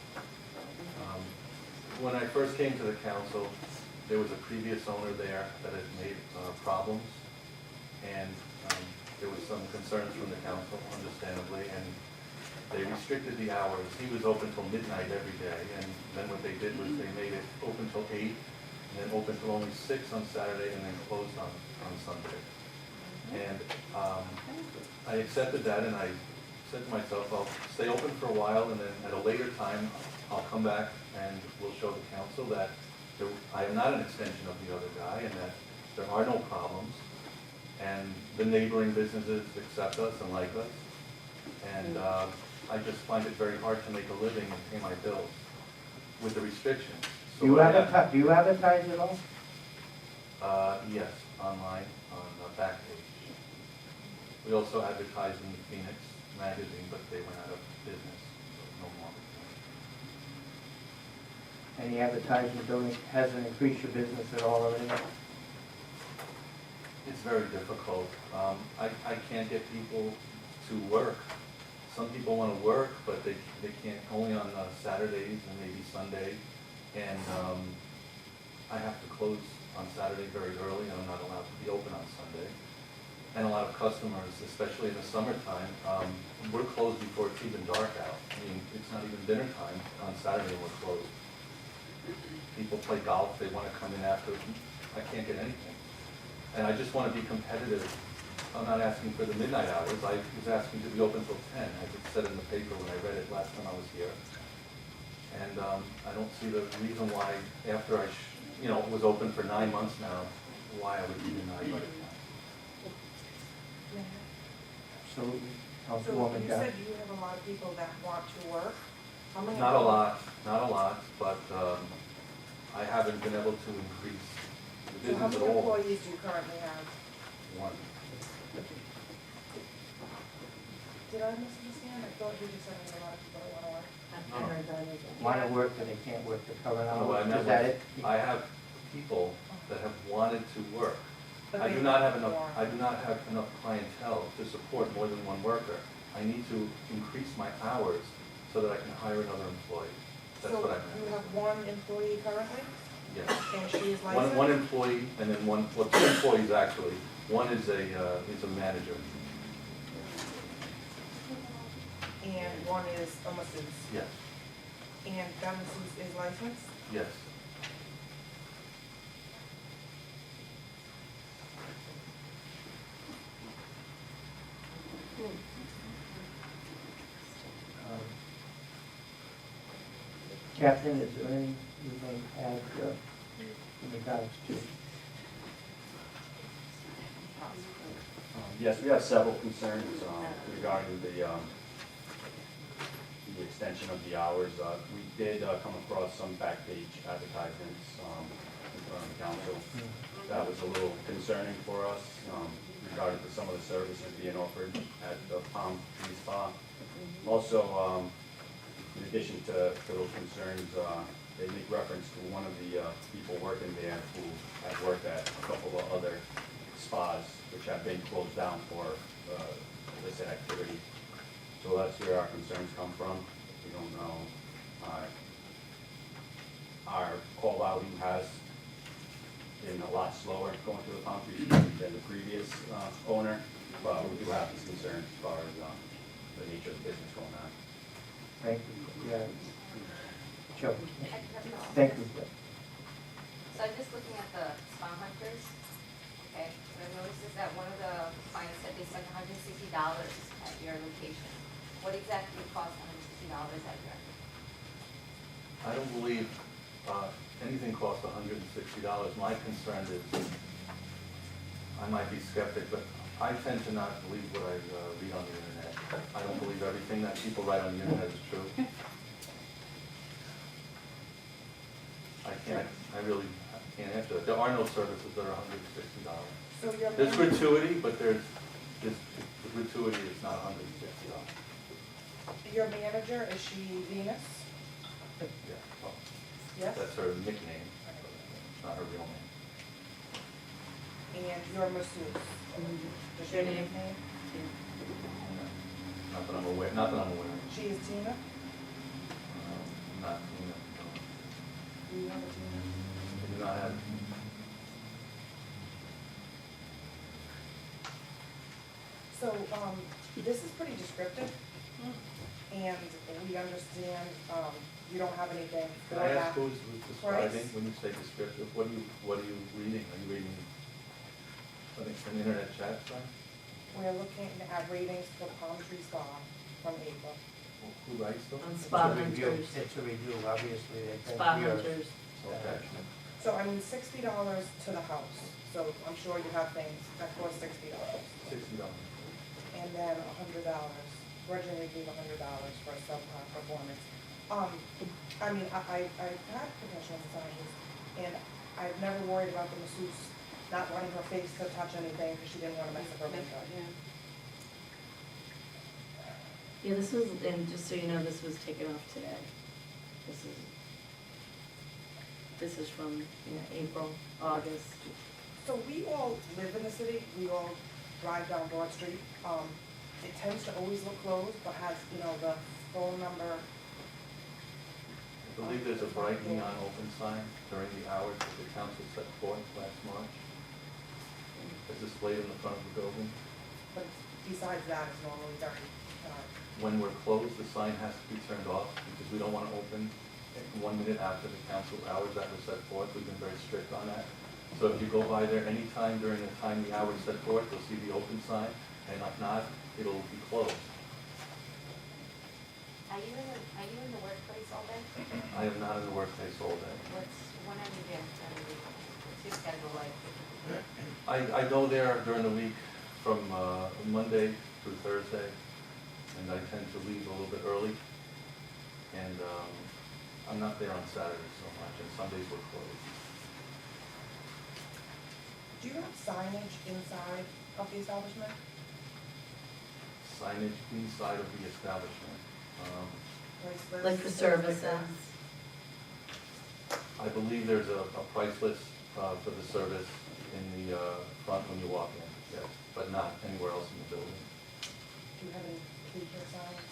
S: When I first came to the council, there was a previous owner there that had made problems, and there was some concerns from the council, understandably, and they restricted the hours. He was open till midnight every day, and then what they did was they made it open till 8, and then open till only 6 on Saturday, and then closed on Sunday. And I accepted that, and I said to myself, I'll stay open for a while, and then at a later time, I'll come back and we'll show the council that I am not an extension of the other guy, and that there are no problems, and the neighboring businesses accept us and like us. And I just find it very hard to make a living and pay my bills with the restrictions. So
D: Do you advertise at all?
S: Yes, online, on Backpage. We also advertised in the Phoenix magazine, but they went out of business, so no more.
D: Any advertising doing, hasn't increased your business at all or anything?
S: It's very difficult. I can't get people to work. Some people want to work, but they can't, only on Saturdays and maybe Sunday. And I have to close on Saturday very early, and I'm not allowed to be open on Sunday. And a lot of customers, especially in the summertime, we're closed before it's even dark out. I mean, it's not even dinner time on Saturday when we're closed. People play golf, they want to come in after. I can't get anything. And I just want to be competitive. I'm not asking for the midnight hours. I was asking to be open till 10, as it said in the paper when I read it last time I was here. And I don't see the reason why, after I, was open for 9 months now, why I would be denied by the town.
D: Absolutely.
Q: So
D: Councilwoman
Q: you
D: Dow.
Q: said you have a lot of people that want to work. How many?
S: Not a lot, but I haven't been able to increase the
Q: So how
S: business at
Q: many
S: all.
Q: employees do you currently have?
S: One.
Q: Did I misunderstand? I thought you just said there's a lot of people that want to work.
D: Want to work, but they can't work the current
S: No, what I
D: hours?
S: meant
D: Is that
S: was,
D: it?
S: I have people that have wanted to work.
Q: But
S: I
Q: they
S: do not have
Q: want
S: enough,
Q: more.
S: I do not have enough clientele to support more than one worker. I need to increase my hours so that I can hire another employee. That's what I
Q: So you
S: meant.
Q: have one employee currently,
S: Yes.
Q: and she is
S: One
Q: licensed?
S: employee and then one, well, 2 employees actually. One is a manager.
Q: And one is a masseuse.
S: Yes,
Q: And that masseuse is licensed?
S: yes.
D: Captain, is there anything you may add in regards to?
G: Yes, we have several concerns regarding the extension of the hours. We did come across some Backpage advertisements in front of the council. That was a little concerning for us regarding to some of the services being offered at the Palm Tree Spa. Also, in addition to those concerns, they make reference to one of the people working there who had worked at a couple of other spas which have been closed down for illicit activity. So that's where our concerns come from. We don't know. Our call outing has been a lot slower going to the Palm Tree than the previous owner, but we do have these concerns as far as the nature of the business going on.
D: Thank you. Yeah. Sure. Thank you.
O: So I'm just looking at the spa hunters, okay, what I noticed is that one of the clients said they spent $160 at your location. What exactly costs $160 at your?
S: I don't believe anything costs $160. My concern is, I might be skeptic, but I tend to not believe what I read on the internet. I don't believe everything that people write on the internet is true. I really can't answer that. There are no services that are $160.
Q: So your
S: There's gratuity, but there's gratuity is not $160.
Q: Your manager, is she Venus?
S: Yeah, well,
Q: Yes?
S: that's her nickname, not her real name.
Q: And your masseuse? Does she have a nickname?
S: Not that I'm aware, not that I'm aware.
Q: She is Tina?
S: Not, you know,
Q: Do you have a Tina?
S: I do not have.
Q: So, this is pretty descriptive, and we understand, you don't have anything for
S: Can I
Q: that.
S: ask who's describing,
Q: price?
S: when you say descriptive, what are you reading? Are you reading an internet chat site?
Q: We're looking at ratings for Palm Tree Spa from April.
S: Who writes them?
D: It's a review. It's a review, obviously, they think yours.
S: Okay.
Q: So, I mean, $60 to the house, so I'm sure you have things that cost $60.
S: $60.
Q: And then $100, originally gave $100 for a subpar performance. I mean, I've had professional massages, and I've never worried about the masseuse not wanting her face to touch anything, because she didn't want to mess up her makeup.
B: Yeah, this was, and just so you know, this was taken off today. This is from, you know, April, August.
Q: So we all live in the city, we all drive down Broad Street. It tends to always look closed, but has, you know, the phone number.
S: I believe there's a bright neon open sign during the hours that the council set forth last March. It's displayed in the front of the building.
Q: But besides that, it's normally very,
S: When we're closed, the sign has to be turned off because we don't want to open 1 minute after the council hours that were set forth. We've been very strict on that. So if you go by there anytime during the time the hours set forth, you'll see the open sign, and if not, it'll be closed.
O: Are you in the workplace all day?
S: I am not in the workplace all day.
O: When are you there? What's your schedule like?
S: I go there during the week from Monday through Thursday, and I tend to leave a little bit early. And I'm not there on Saturdays so much, and Sundays we're closed.
Q: do you have signage inside of the establishment?
S: Signage inside of the establishment.
B: Like for services?
S: I believe there's a price list for the service in the front when you walk in, yes, but not anywhere else in the building.
Q: Do you have any paper signs?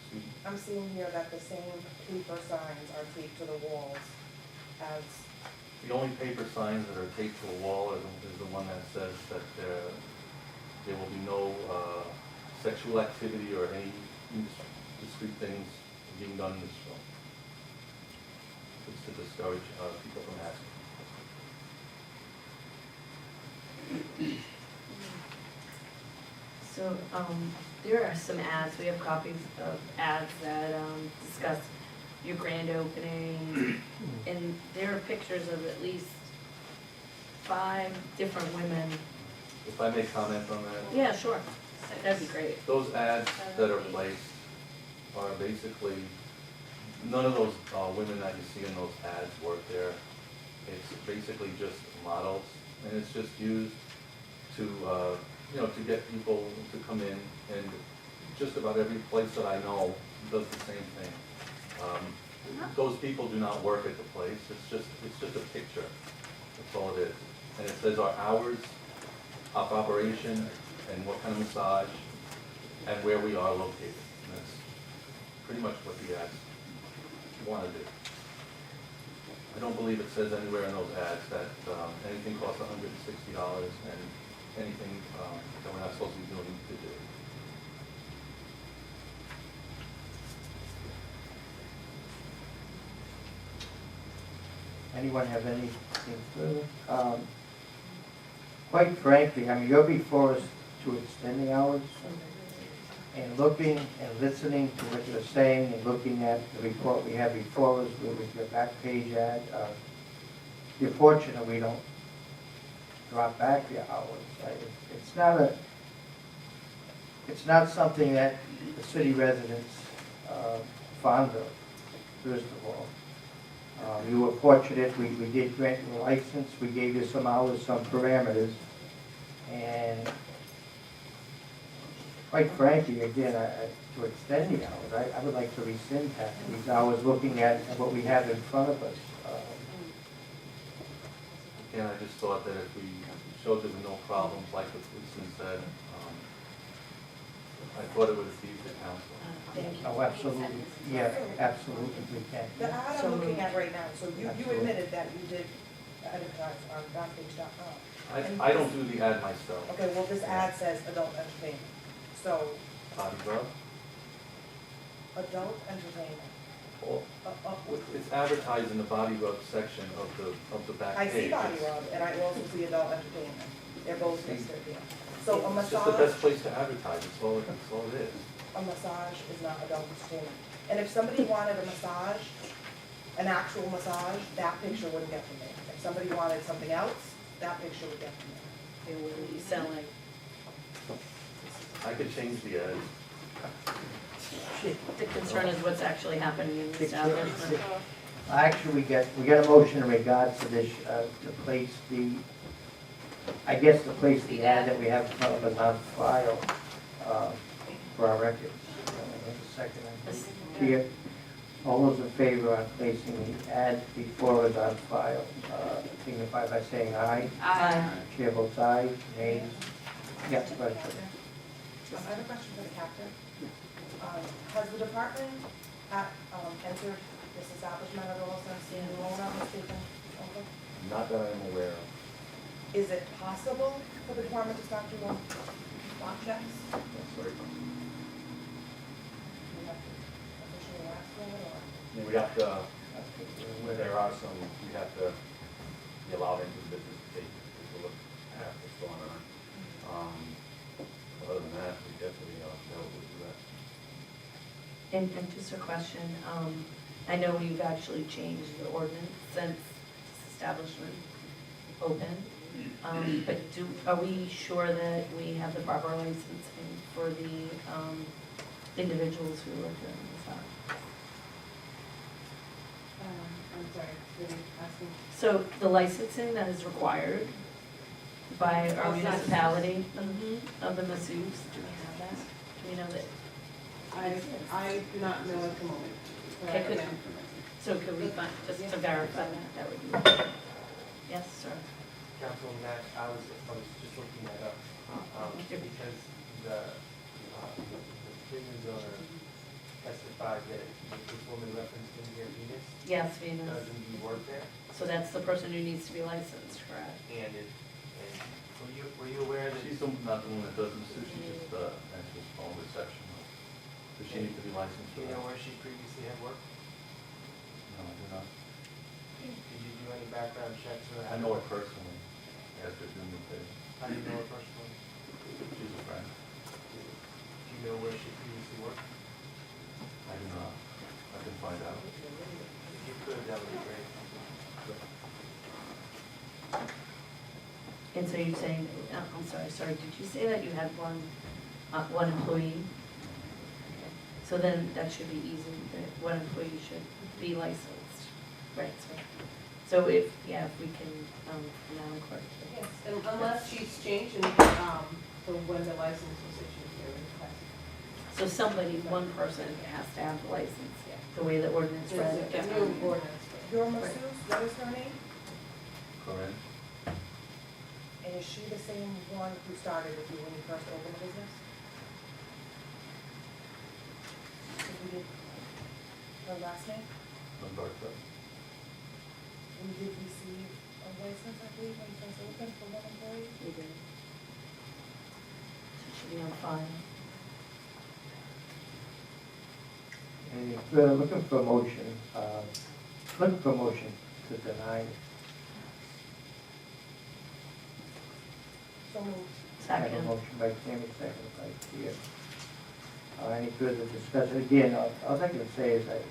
S: Excuse me?
Q: I'm seeing here that the same paper signs are taped to the walls as,
S: The only paper signs that are taped to the wall is the one that says that there will be no sexual activity or any indiscreet things being done in this film. It's to discourage people from asking.
B: So, there are some ads, we have copies of ads that, discuss your grand opening, and there are pictures of at least 5 different women.
S: If I may comment on that?
B: Yeah, sure, that'd be great.
S: Those ads that are placed are basically, none of those women that you see in those ads work there. It's basically just models, and it's just used to, to get people to come in, and just about every place that I know does the same thing. Those people do not work at the place, it's just a picture, that's all it is. And it says our hours of operation, and what kind of massage, and where we are located. And that's pretty much what the ads want to do. I don't believe it says anywhere in those ads that anything costs $160 and anything that we're not supposed to be doing to do.
D: Anyone have anything further? Quite frankly, I mean, you're before us to extend the hours, and looking and listening to what you're saying, and looking at the report we have before us with your back page ad, you're fortunate we don't drop back your hours. It's not something that the city residents fond of, first of all. You were fortunate, we did grant you a license, we gave you some hours, some parameters, and quite frankly, again, to extend the hours, I would like to rescind these hours, looking at what we have in front of us.
S: Again, I just thought that if we showed there were no problems, like the policeman said, I thought it would appease the council.
D: Oh, absolutely, yeah, absolutely, we can.
Q: The ad I'm looking at right now, so you admitted that you did advertise on Backpage.com.
S: I don't do the ad myself.
Q: Okay, well, this ad says adult entertainment, so
S: Bobby Rub?
Q: adult entertainment.
S: Well, it's advertised in the Bobby Rub section of the back
Q: I
S: page.
Q: see body rub, and I also see adult entertainment. They're both listed here. So a
S: It's just the best
Q: massage,
S: place to advertise, that's all it is.
Q: a massage is not adult entertainment. And if somebody wanted a massage, an actual massage, that picture wouldn't get from me. If somebody wanted something else, that picture would get from me.
B: They will be selling.
S: I could change the ad.
B: The concern is what's actually happening in the establishment.
D: Actually, we got a motion in regards to this, to place the ad that we have in front of us on file, for our records. A second, here, all those in favor on placing the ad before us on file, signify by saying aye.
B: Aye.
D: Chair votes aye, nays. Yes, question.
Q: I have a question for the captain. Has the department entered this establishment at all since the enrollment was taken over?
G: Not that I'm aware of.
Q: Is it possible for the department to start doing block checks?
G: That's very possible.
Q: We have to officially ask for it, or?
G: Yeah, we have to, when there are some, we have to be allowed into the business to take a look at what's going on. Other than that, we definitely dealt with that.
B: And just a question, I know you've actually changed the ordinance since this establishment opened. But are we sure that we have the proper licensing for the individuals who are doing this out?
C: I'm sorry, did you ask me?
B: So the licensing that is required by our municipality of the masseuse, do we have that? Do we know that?
C: I do not know at the moment. but I
B: Okay, good.
C: can confirm it.
B: So could we find, just to verify that would be, yes, sir.
R: Councilman Nash, I was just looking that up, because the business owner testified that this woman referenced in here, Venus.
B: Yes, Venus.
R: Doesn't he work there?
B: So that's the person who needs to be licensed, correct?
R: And were you aware that?
S: She's not the one that does the suit, she just answers phone reception. Does she need to be licensed
R: Do
S: for
R: you know
S: that?
R: where she previously had worked?
S: No, I do not.
R: Did you do any background checks or?
S: I know her personally. I asked her to do new things.
R: How do you know her personally?
S: She's a friend.
R: Do you know where she previously worked?
S: I do not. I can find out.
R: If you could, that would be great.
B: And so you're saying, I'm sorry, did you say that you had one employee? So then that should be easy, that one employee should be licensed, right? So if we can, now correct it.
C: Yes, unless she's changed and, so when the license was issued, there was a
B: So somebody, one person has to have the license, the way the ordinance read.
C: There's a new ordinance.
Q: Your masseuse, what is her name?
S: Corinne?
Q: And is she the same one who started with you when you first opened the business? Did we get her last name?
S: Lombardo?
Q: We did receive a license, I believe, when you first opened for one employee?
B: We did. So it should be on file.
D: And if we're looking for a motion, to deny.
Q: So moved.
D: I have a
B: Second.
D: motion by Tammy, second by Tia. Any further discussion? Again, all I can say is that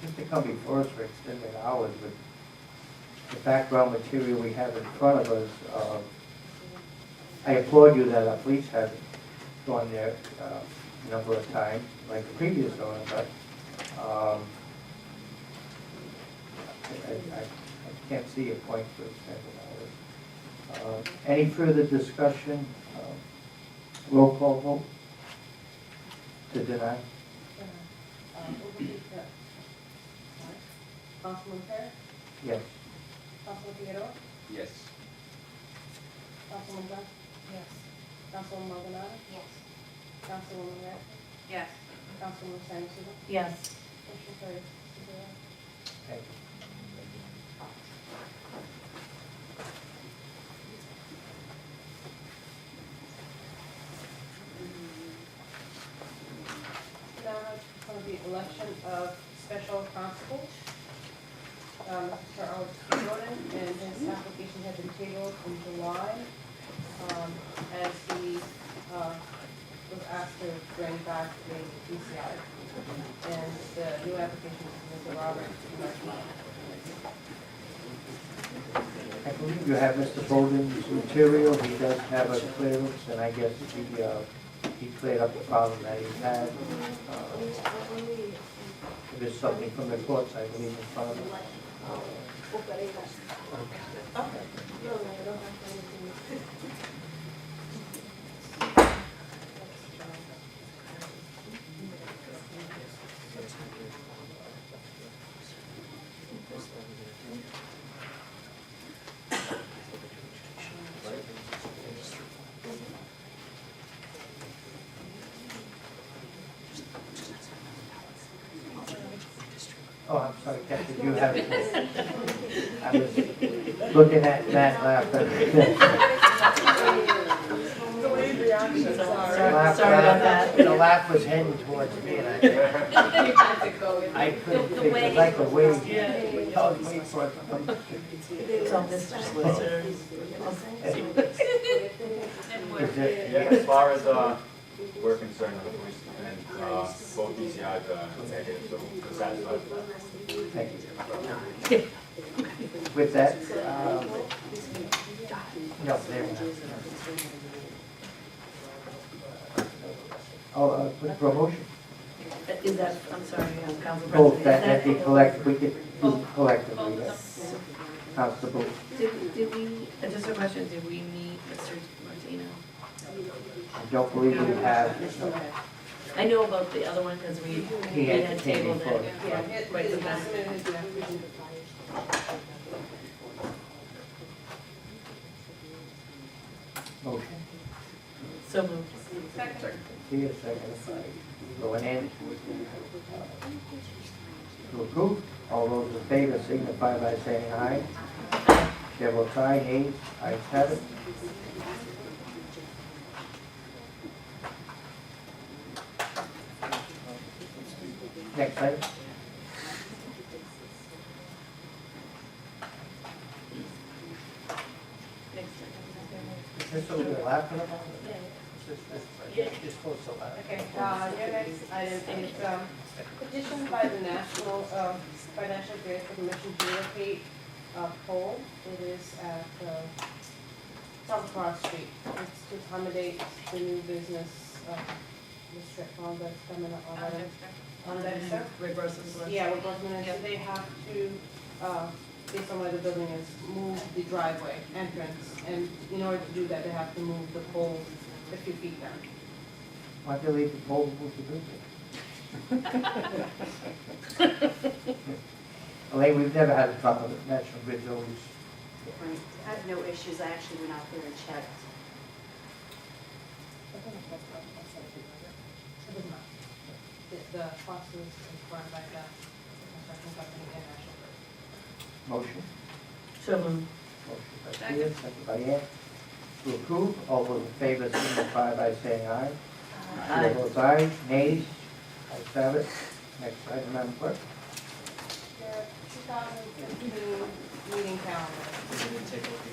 D: just to come before us for extended hours with the background material we have in front of us, I applaud you that our police have gone there a number of times, like the previous owner, but I can't see a point for extended hours. Any further discussion? Roll call vote? To deny?
C: Councilman Perry?
D: Yes.
C: Councilman Figueroa?
N: Yes.
C: Councilman Dunn?
Q: Yes.
C: Councilman Maldonado?
O: Yes.
C: Councilwoman Ray?
Q: Yes.
C: Councilman Santos?
B: Yes.
C: Motion carries 6-0.
D: Thank you.
C: Now, for the election of special constable. Mr. Jordan, and his application had been tabled in July, as he was asked to bring back the DCI. And the new application is Mr. Robert Martinez.
D: I believe you have Mr. Bowden's material. He does have a clearance, and I guess he cleared up the problem that he had. There's something from the courts, I believe, in front of him. Oh, I'm sorry, Captain, you have it. I was looking at Matt laughing.
B: Sorry about that.
D: The laugh was heading towards me, and I couldn't think, it was like a wave. I was waiting for it to come.
B: So Mr. Solicitor.
D: Is it-
T: Yeah, as far as, we're concerned, and, both DCIs are negative, so we're satisfied with that.
D: Thank you. With that, no, there. Oh, put for a motion.
B: Is that, I'm sorry, Council
D: Both,
B: President.
D: that be collect, we could do collectively, yes. Constable.
B: Did we, just a question, did we meet Mr. Martino?
D: I don't believe we have.
B: I know about the other one because we
D: He had
B: had
D: came
B: tabled
D: before.
B: it.
C: Yeah,
B: Quite some
C: his
B: time.
C: estimate is the application.
D: Motion.
B: So moved.
D: See a second. Going in. To approve, all those in favor signify by saying aye. Chair votes aye, nays, ayes have it. Next item. Is this what we're laughing about? You're supposed to laugh.
C: Okay, your next item is petition by the National Financial Grid Commission to relocate pole. It is at South Cross Street. It's to accommodate the new business strip mall that's coming up on Dexter.
B: Red Roses.
C: Yeah, we're both minutes, so they have to, based on where the building is, move the driveway entrance. And in order to do that, they have to move the pole a few feet down.
D: Why do you leave the poll move the business? Elaine, we've never had a problem with National Grid's always.
A: Right. I have no issues, I actually went out there and checked.
C: The cost is informed by the construction company and National Grid.
D: Motion.
B: So moved.
D: Motion by Tia, second by Ann. To approve, all those in favor signify by saying aye. Chair votes aye, nays, ayes have it. Next item, Madam Clerk.
C: Your 2015 meeting calendar.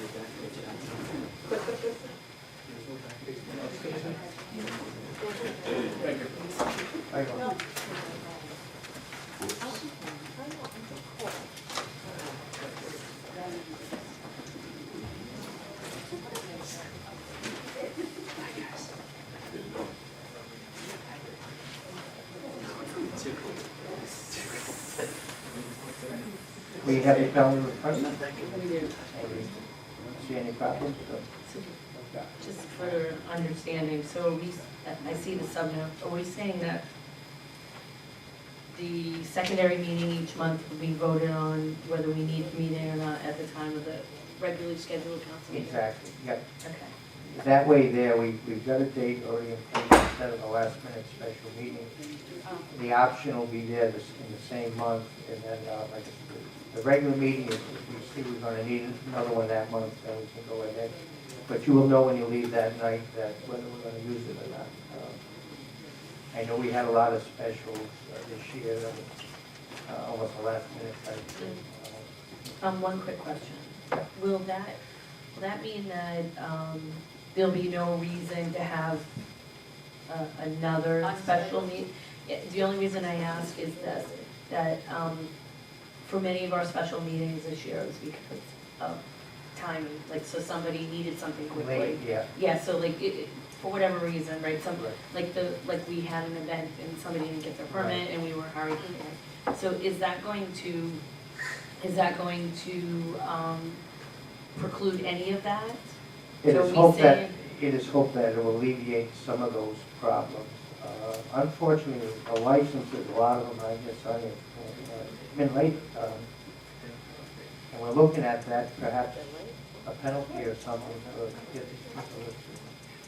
D: I go. We have a calendar in front of us. See any problems?
B: Just for understanding, so are we, I see the subnote, are we saying that the secondary meeting each month will be voted on whether we need to meet or not at the time of the regularly scheduled council meeting?
D: Exactly, yep.
B: Okay.
D: That way there, we've got a date already in place instead of a last minute special meeting. The option will be there in the same month, and then, like, the regular meeting, if we see we're gonna need another one that month, then we can go ahead. But you will know when you leave that night that whether we're gonna use it or not. I know we had a lot of specials this year, almost a last minute type thing.
B: One quick question. Will that mean that, there'll be no reason to have another special meeting? The only reason I ask is this, that, for many of our special meetings this year is because of timing, like, so somebody needed something quickly.
D: Late, yeah.
B: Yeah, so like, for whatever reason, right, like we had an event and somebody didn't get their permit and we were hurried. So is that going to preclude any of that?
D: It
B: So
D: is
B: we
D: hoped
B: say-
D: that it will alleviate some of those problems. Unfortunately, the licenses, a lot of them, I guess, been late. And we're looking at that, perhaps a penalty or something for get people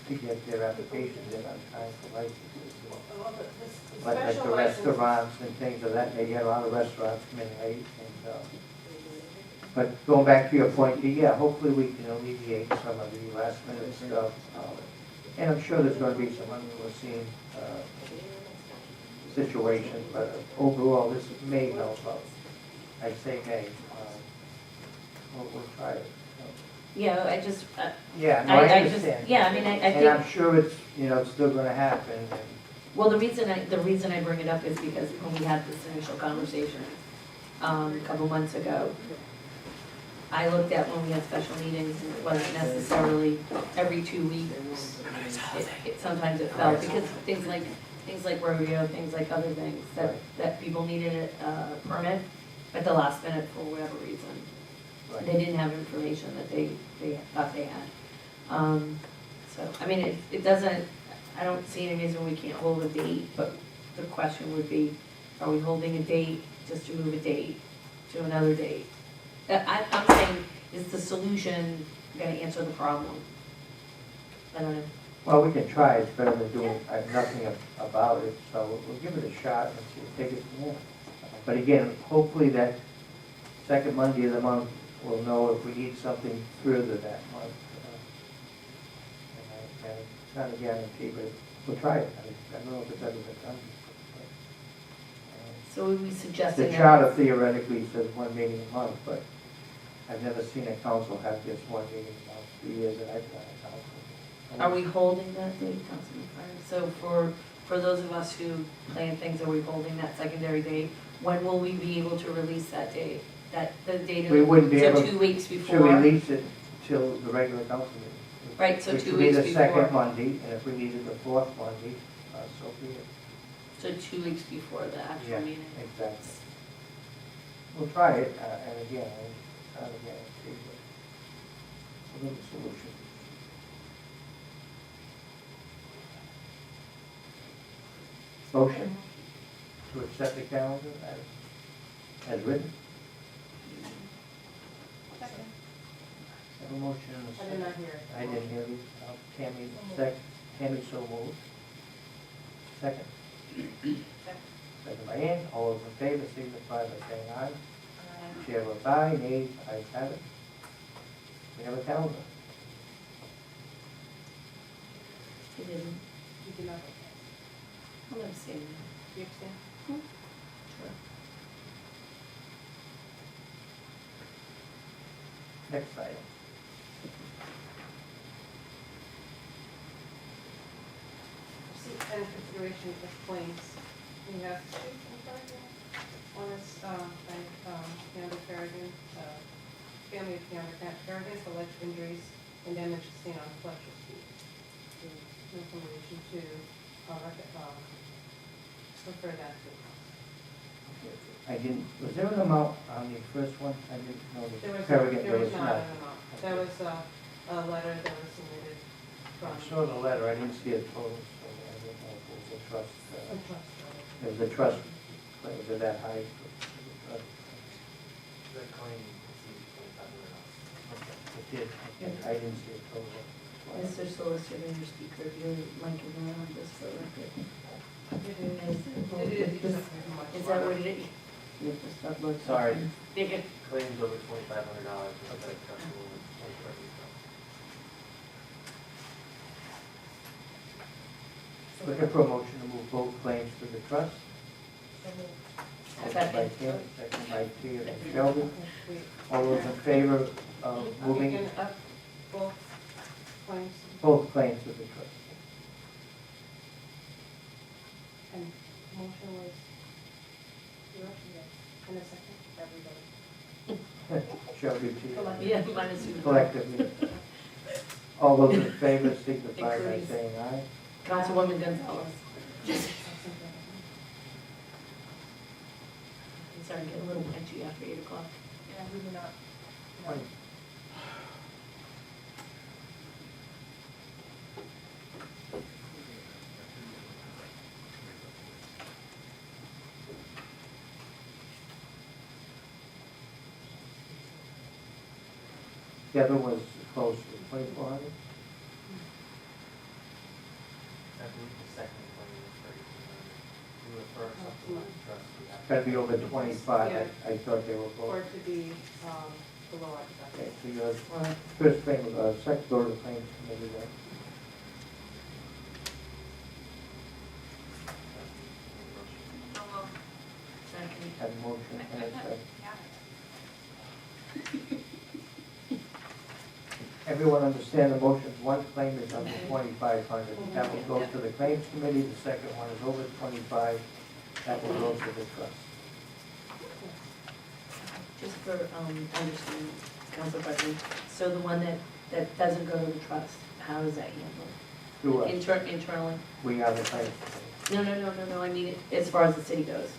D: to get their applications in on time for licenses. Like the restaurants and things of that, they get a lot of restaurants come in late. And, but going back to your point, yeah, hopefully we can alleviate some of the last minute stuff. And I'm sure there's going to be some unforeseen situations, but overall, this may help out. I say may. We'll try it.
B: Yeah, I just,
D: Yeah, no, I
B: just,
D: understand.
B: yeah, I mean, I think.
D: And I'm sure it's, it's still going to happen. And
B: Well, the reason I bring it up is because when we had this initial conversation, a couple months ago, I looked at when we had special meetings and it wasn't necessarily every 2 weeks. Sometimes it fell because things like rodeo, things like other things that people needed a permit at the last minute for whatever reason.
D: Right.
B: They didn't have information that they thought they had. So, I mean, it doesn't, I don't see any reason we can't hold a date, but the question would be, are we holding a date just to move a date to another date? I'm saying, is the solution gonna answer the problem? I don't know.
D: well, we can try. It's better than doing nothing about it. So we'll give it a shot and see, take it from there. But again, hopefully that second Monday of the month, we'll know if we need something further that month. And it's not a guarantee, but we'll try it. I don't know if it's ever been done.
B: So would we suggesting
D: The
B: that?
D: charter theoretically says one meeting a month, but I've never seen a council have just one meeting a month, 3 years that I've been on council.
B: Are we holding that date, Councilman Fire? So for those of us who plan things, are we holding that secondary date? When will we be able to release that date? The date of,
D: We wouldn't be able.
B: so 2 weeks before?
D: To release it till the regular council meeting.
B: Right, so 2
D: Which would be
B: weeks
D: the
B: before.
D: second Monday, and if we needed the fourth Monday, so be it.
B: So 2 weeks before the actual
D: Yeah,
B: meeting?
D: exactly. We'll try it, and again, it's not a guarantee, but we'll look at a solution. Motion to accept the calendar as written.
C: Second.
D: Have a motion and a
C: I
D: second.
C: did not hear it.
D: I didn't hear you. Tammy so moved. Second. Second by Ann. All those in favor signify by saying aye. Chair votes aye. Nays, ayes have it. We have a calendar.
B: You didn't?
C: You did not.
B: I'm abstaining.
C: You abstain?
B: Sure.
D: Next item.
C: Receipt and consideration of claims. We have two in front of you. One is, by, Candace Farragon, family of Candace Farragon's alleged injuries and damage sustained on Fletcher Street. Information to, refer that to.
D: I didn't, was there an amount on the first one? I didn't know.
C: There was
D: Farragon,
C: not an amount. There was a letter that was submitted
K: from.
D: I saw the letter, I didn't see a total, so I don't know if it was a trust.
K: A trust.
D: It was a trust, was it that high?
R: The claim exceeds $2,500.
D: It did, I didn't see a total.
B: Mr. Solicitor, your speaker, if you like to run on this for record. Is that what it is? You have to stop looking.
J: Sorry.
B: Bigger.
J: Claims over $2,500, is that acceptable with 24
D: Looking for a motion to move both claims to the trust. Motion by Kim, second by Tia and Shelby. All those in favor of moving
C: You can up both claims
D: both claims to the trust?
C: and motion was, yours, yes, and a second, everybody.
D: Shelby, Tia.
B: Yeah, minus you.
D: Collectively. All those in favor signify by
B: Agrees.
D: saying aye.
B: Councilwoman Gonzalez. I'm sorry, get a little punchy after 8 o'clock.
C: Yeah, we do not.
D: Aye. The other was close to 2,400.
R: I believe the second claim is $3,200. You refer something like trust. we have
D: Gotta be over 25,
C: Yeah.
D: I thought they were
C: Or
D: both.
C: to be, below our
D: Okay,
C: deductible.
D: so your first claim, second go to the claims committee then.
B: Second.
D: Have a motion and a second. Everyone understand the motion's one claim is under 2,500. That will go to the claims committee, the second one is over 25, that will go to the trust.
B: Just for understanding, Council President, so the one that doesn't go to the trust, how is that handled?
D: Through us,
B: Internally?
D: we are the claims committee.
B: No, I mean, as far as the city goes.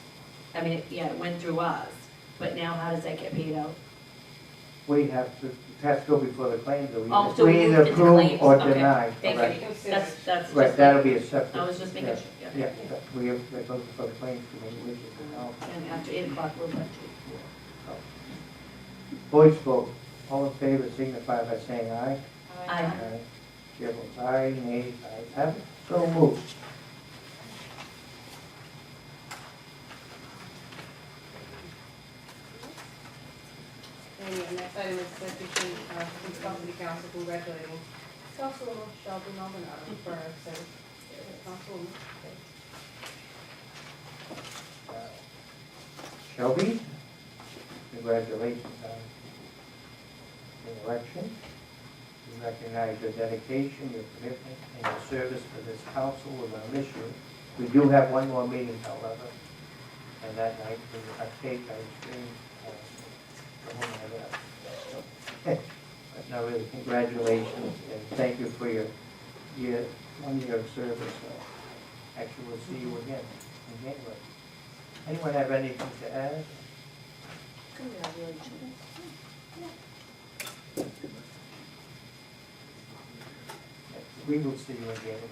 B: I mean, it went through us, but now how does that get paid out?
D: We have to, it has to go before the claims, or
B: Oh, so
D: we either
B: moved into
D: approve
B: claims.
D: or
B: Okay.
D: deny.
B: Thank
D: correct?
B: you. That's
D: Right,
B: just.
D: that'll be a separate.
B: I was just making
D: yeah.
B: sure, yeah.
D: Yeah, but we have, that goes before the claims committee, which is the council.
B: And after 8 o'clock, we're going to.
D: Voice vote, all in favor signify by saying aye.
B: Aye.
D: Chair votes aye, nays, ayes have it, so moved.
C: And the next item is petition, from Scott City Council congratulating Councilwoman Shelby Maldonado for her service. Councilwoman.
D: Shelby, congratulations on the election. We recognize your dedication, your commitment, and your service to this council. We're going to miss you. We do have one more meeting, however, and that night we will have cake, ice cream, but no, really, congratulations, and thank you for your 1 year of service. Actually, we'll see you again in January. Anyone have anything to add?
B: Congratulations.
D: We will see you in January.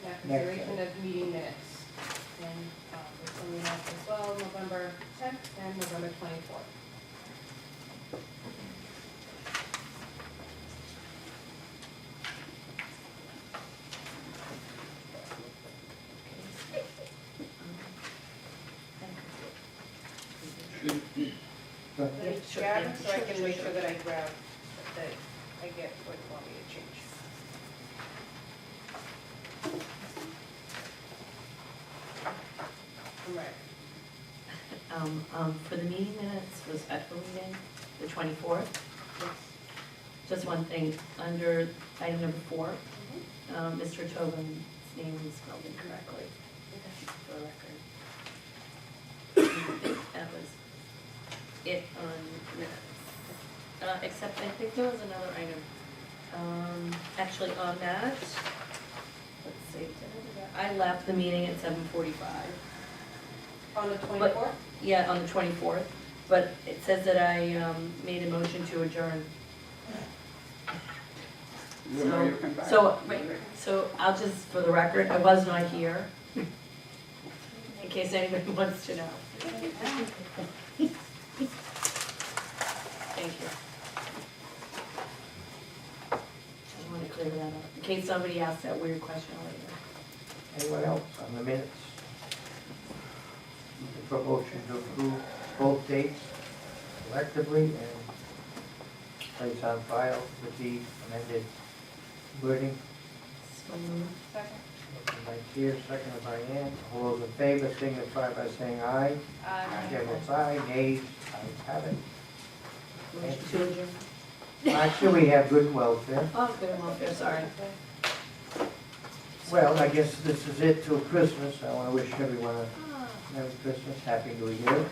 C: Now, consideration of meeting minutes. And, this one we have as well, November 10th and November 24th.
D: Go ahead.
C: Let me grab it so I can make sure that I grab, that I get what you want me to change. I'm ready.
B: For the meeting minutes, for the special meeting, the 24th, just one thing, under item number 4, Mr. Tobin's name is spelled incorrectly. For the record. That was it on minutes. Except I think there was another item. Actually, on that, let's see, I left the meeting at 7:45.
C: On the 24th?
B: Yeah, on the 24th, but it says that I made a motion to adjourn. So, wait, so I'll just, for the record, I was not here, in case anybody wants to know. Thank you. I want to clear that up, in case somebody asks that weird question later.
D: Anyone else on the minutes? Looking for motion to approve both dates collectively and place on file with the amended wording.
C: Second.
D: Motion by Keir, seconded by Ann. All those in favor signify by saying aye. Chair votes aye. Nays, ayes have it.
B: Motion to adjourn.
D: Actually, we have good welfare.
B: Oh, good and welfare, sorry.
D: Well, I guess this is it till Christmas. I want to wish everyone a Merry Christmas, Happy New Year, and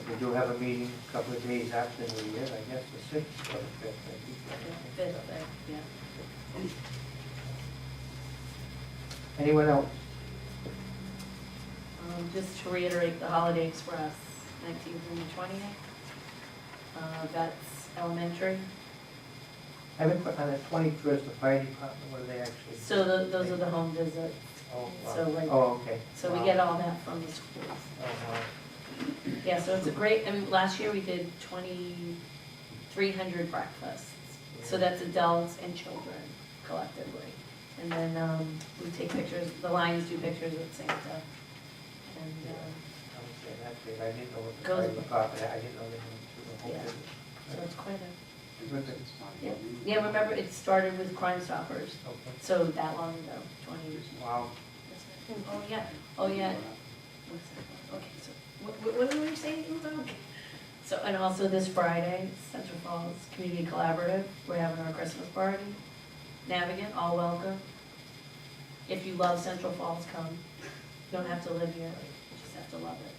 D: we do have a meeting a couple of days after New Year, I guess the 6th or the 5th.
B: Fifth, yeah.
D: Anyone else?
B: Just to reiterate, the Holiday Express, 19th and the 20th. That's elementary.
D: I haven't put on the 21st, the fire department, what do they actually?
B: So those are the home visits.
D: Oh, wow.
B: So like,
D: Oh, okay.
B: so we
D: Wow.
B: get all that from the schools.
D: Oh, wow.
B: Yeah, so it's a great, I mean, last year we did 2,300 breakfasts. So that's adults and children collectively. And then we take pictures, the Lions do pictures with Santa. And
D: I would say that's great. I didn't know what the
B: Goes-
D: fire department, I didn't know they went to the whole
B: Yeah.
D: business.
B: so it's quite a,
D: Good thing.
B: yeah. Yeah, remember, it started with Crime Stoppers.
D: Okay.
B: So that long ago, 20 years.
D: Wow.
B: Oh, yeah, oh, yeah. What's that? Okay, so, what were you saying? Okay. So, and also this Friday, Central Falls Community Collaborative, we're having our Christmas party. Navigant, all welcome. If you love Central Falls, come. You don't have to live here, you just have to love it.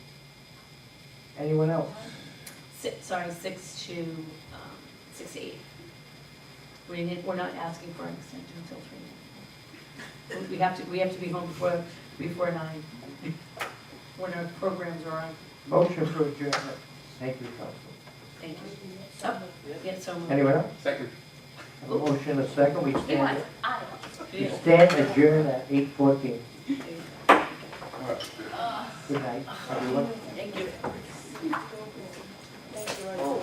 D: Anyone else?
B: 6 to 8. We're not asking for an extension until 3. We have to be home before 9, when our programs are on.
D: Motion for adjournment. Thank you, Council.
B: Thank you. Oh, yeah, so moved.
D: Anyone else?
T: Second.
D: Have a motion, a second, we
B: You
D: stand,
B: want, I
D: we stand adjourned at 8:14. Good night, everyone.
B: Thank you. I know.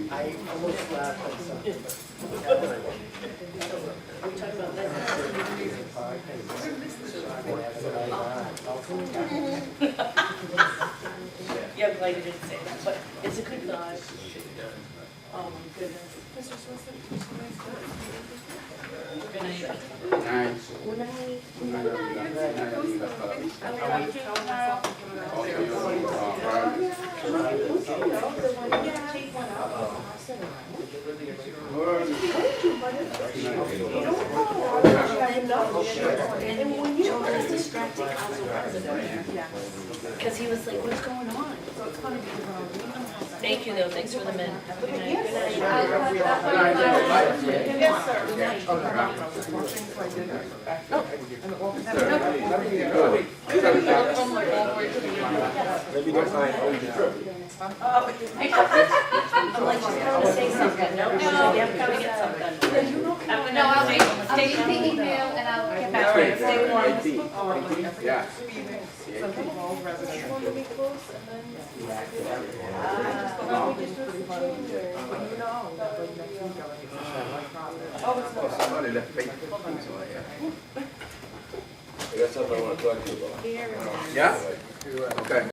D: I almost laughed at something,
B: Yeah, I'm glad you didn't say that, but it's a good thought. Oh, my goodness. Good night. Good night. And when you were distracted, I was there. Because he was like, what's going on? Thank you though, thanks for the men. Have a good night. Good night.
C: Yes, sir.
B: Good night. I'm like, she's gonna say something. No, I'm gonna get something.
O: No, I'll wait, I'll read the email and I'll get back to you. Stay warm.
T: Yeah.
C: Central Falls resident.
T: Somebody left paper. I got something I want to talk to you about. Yeah?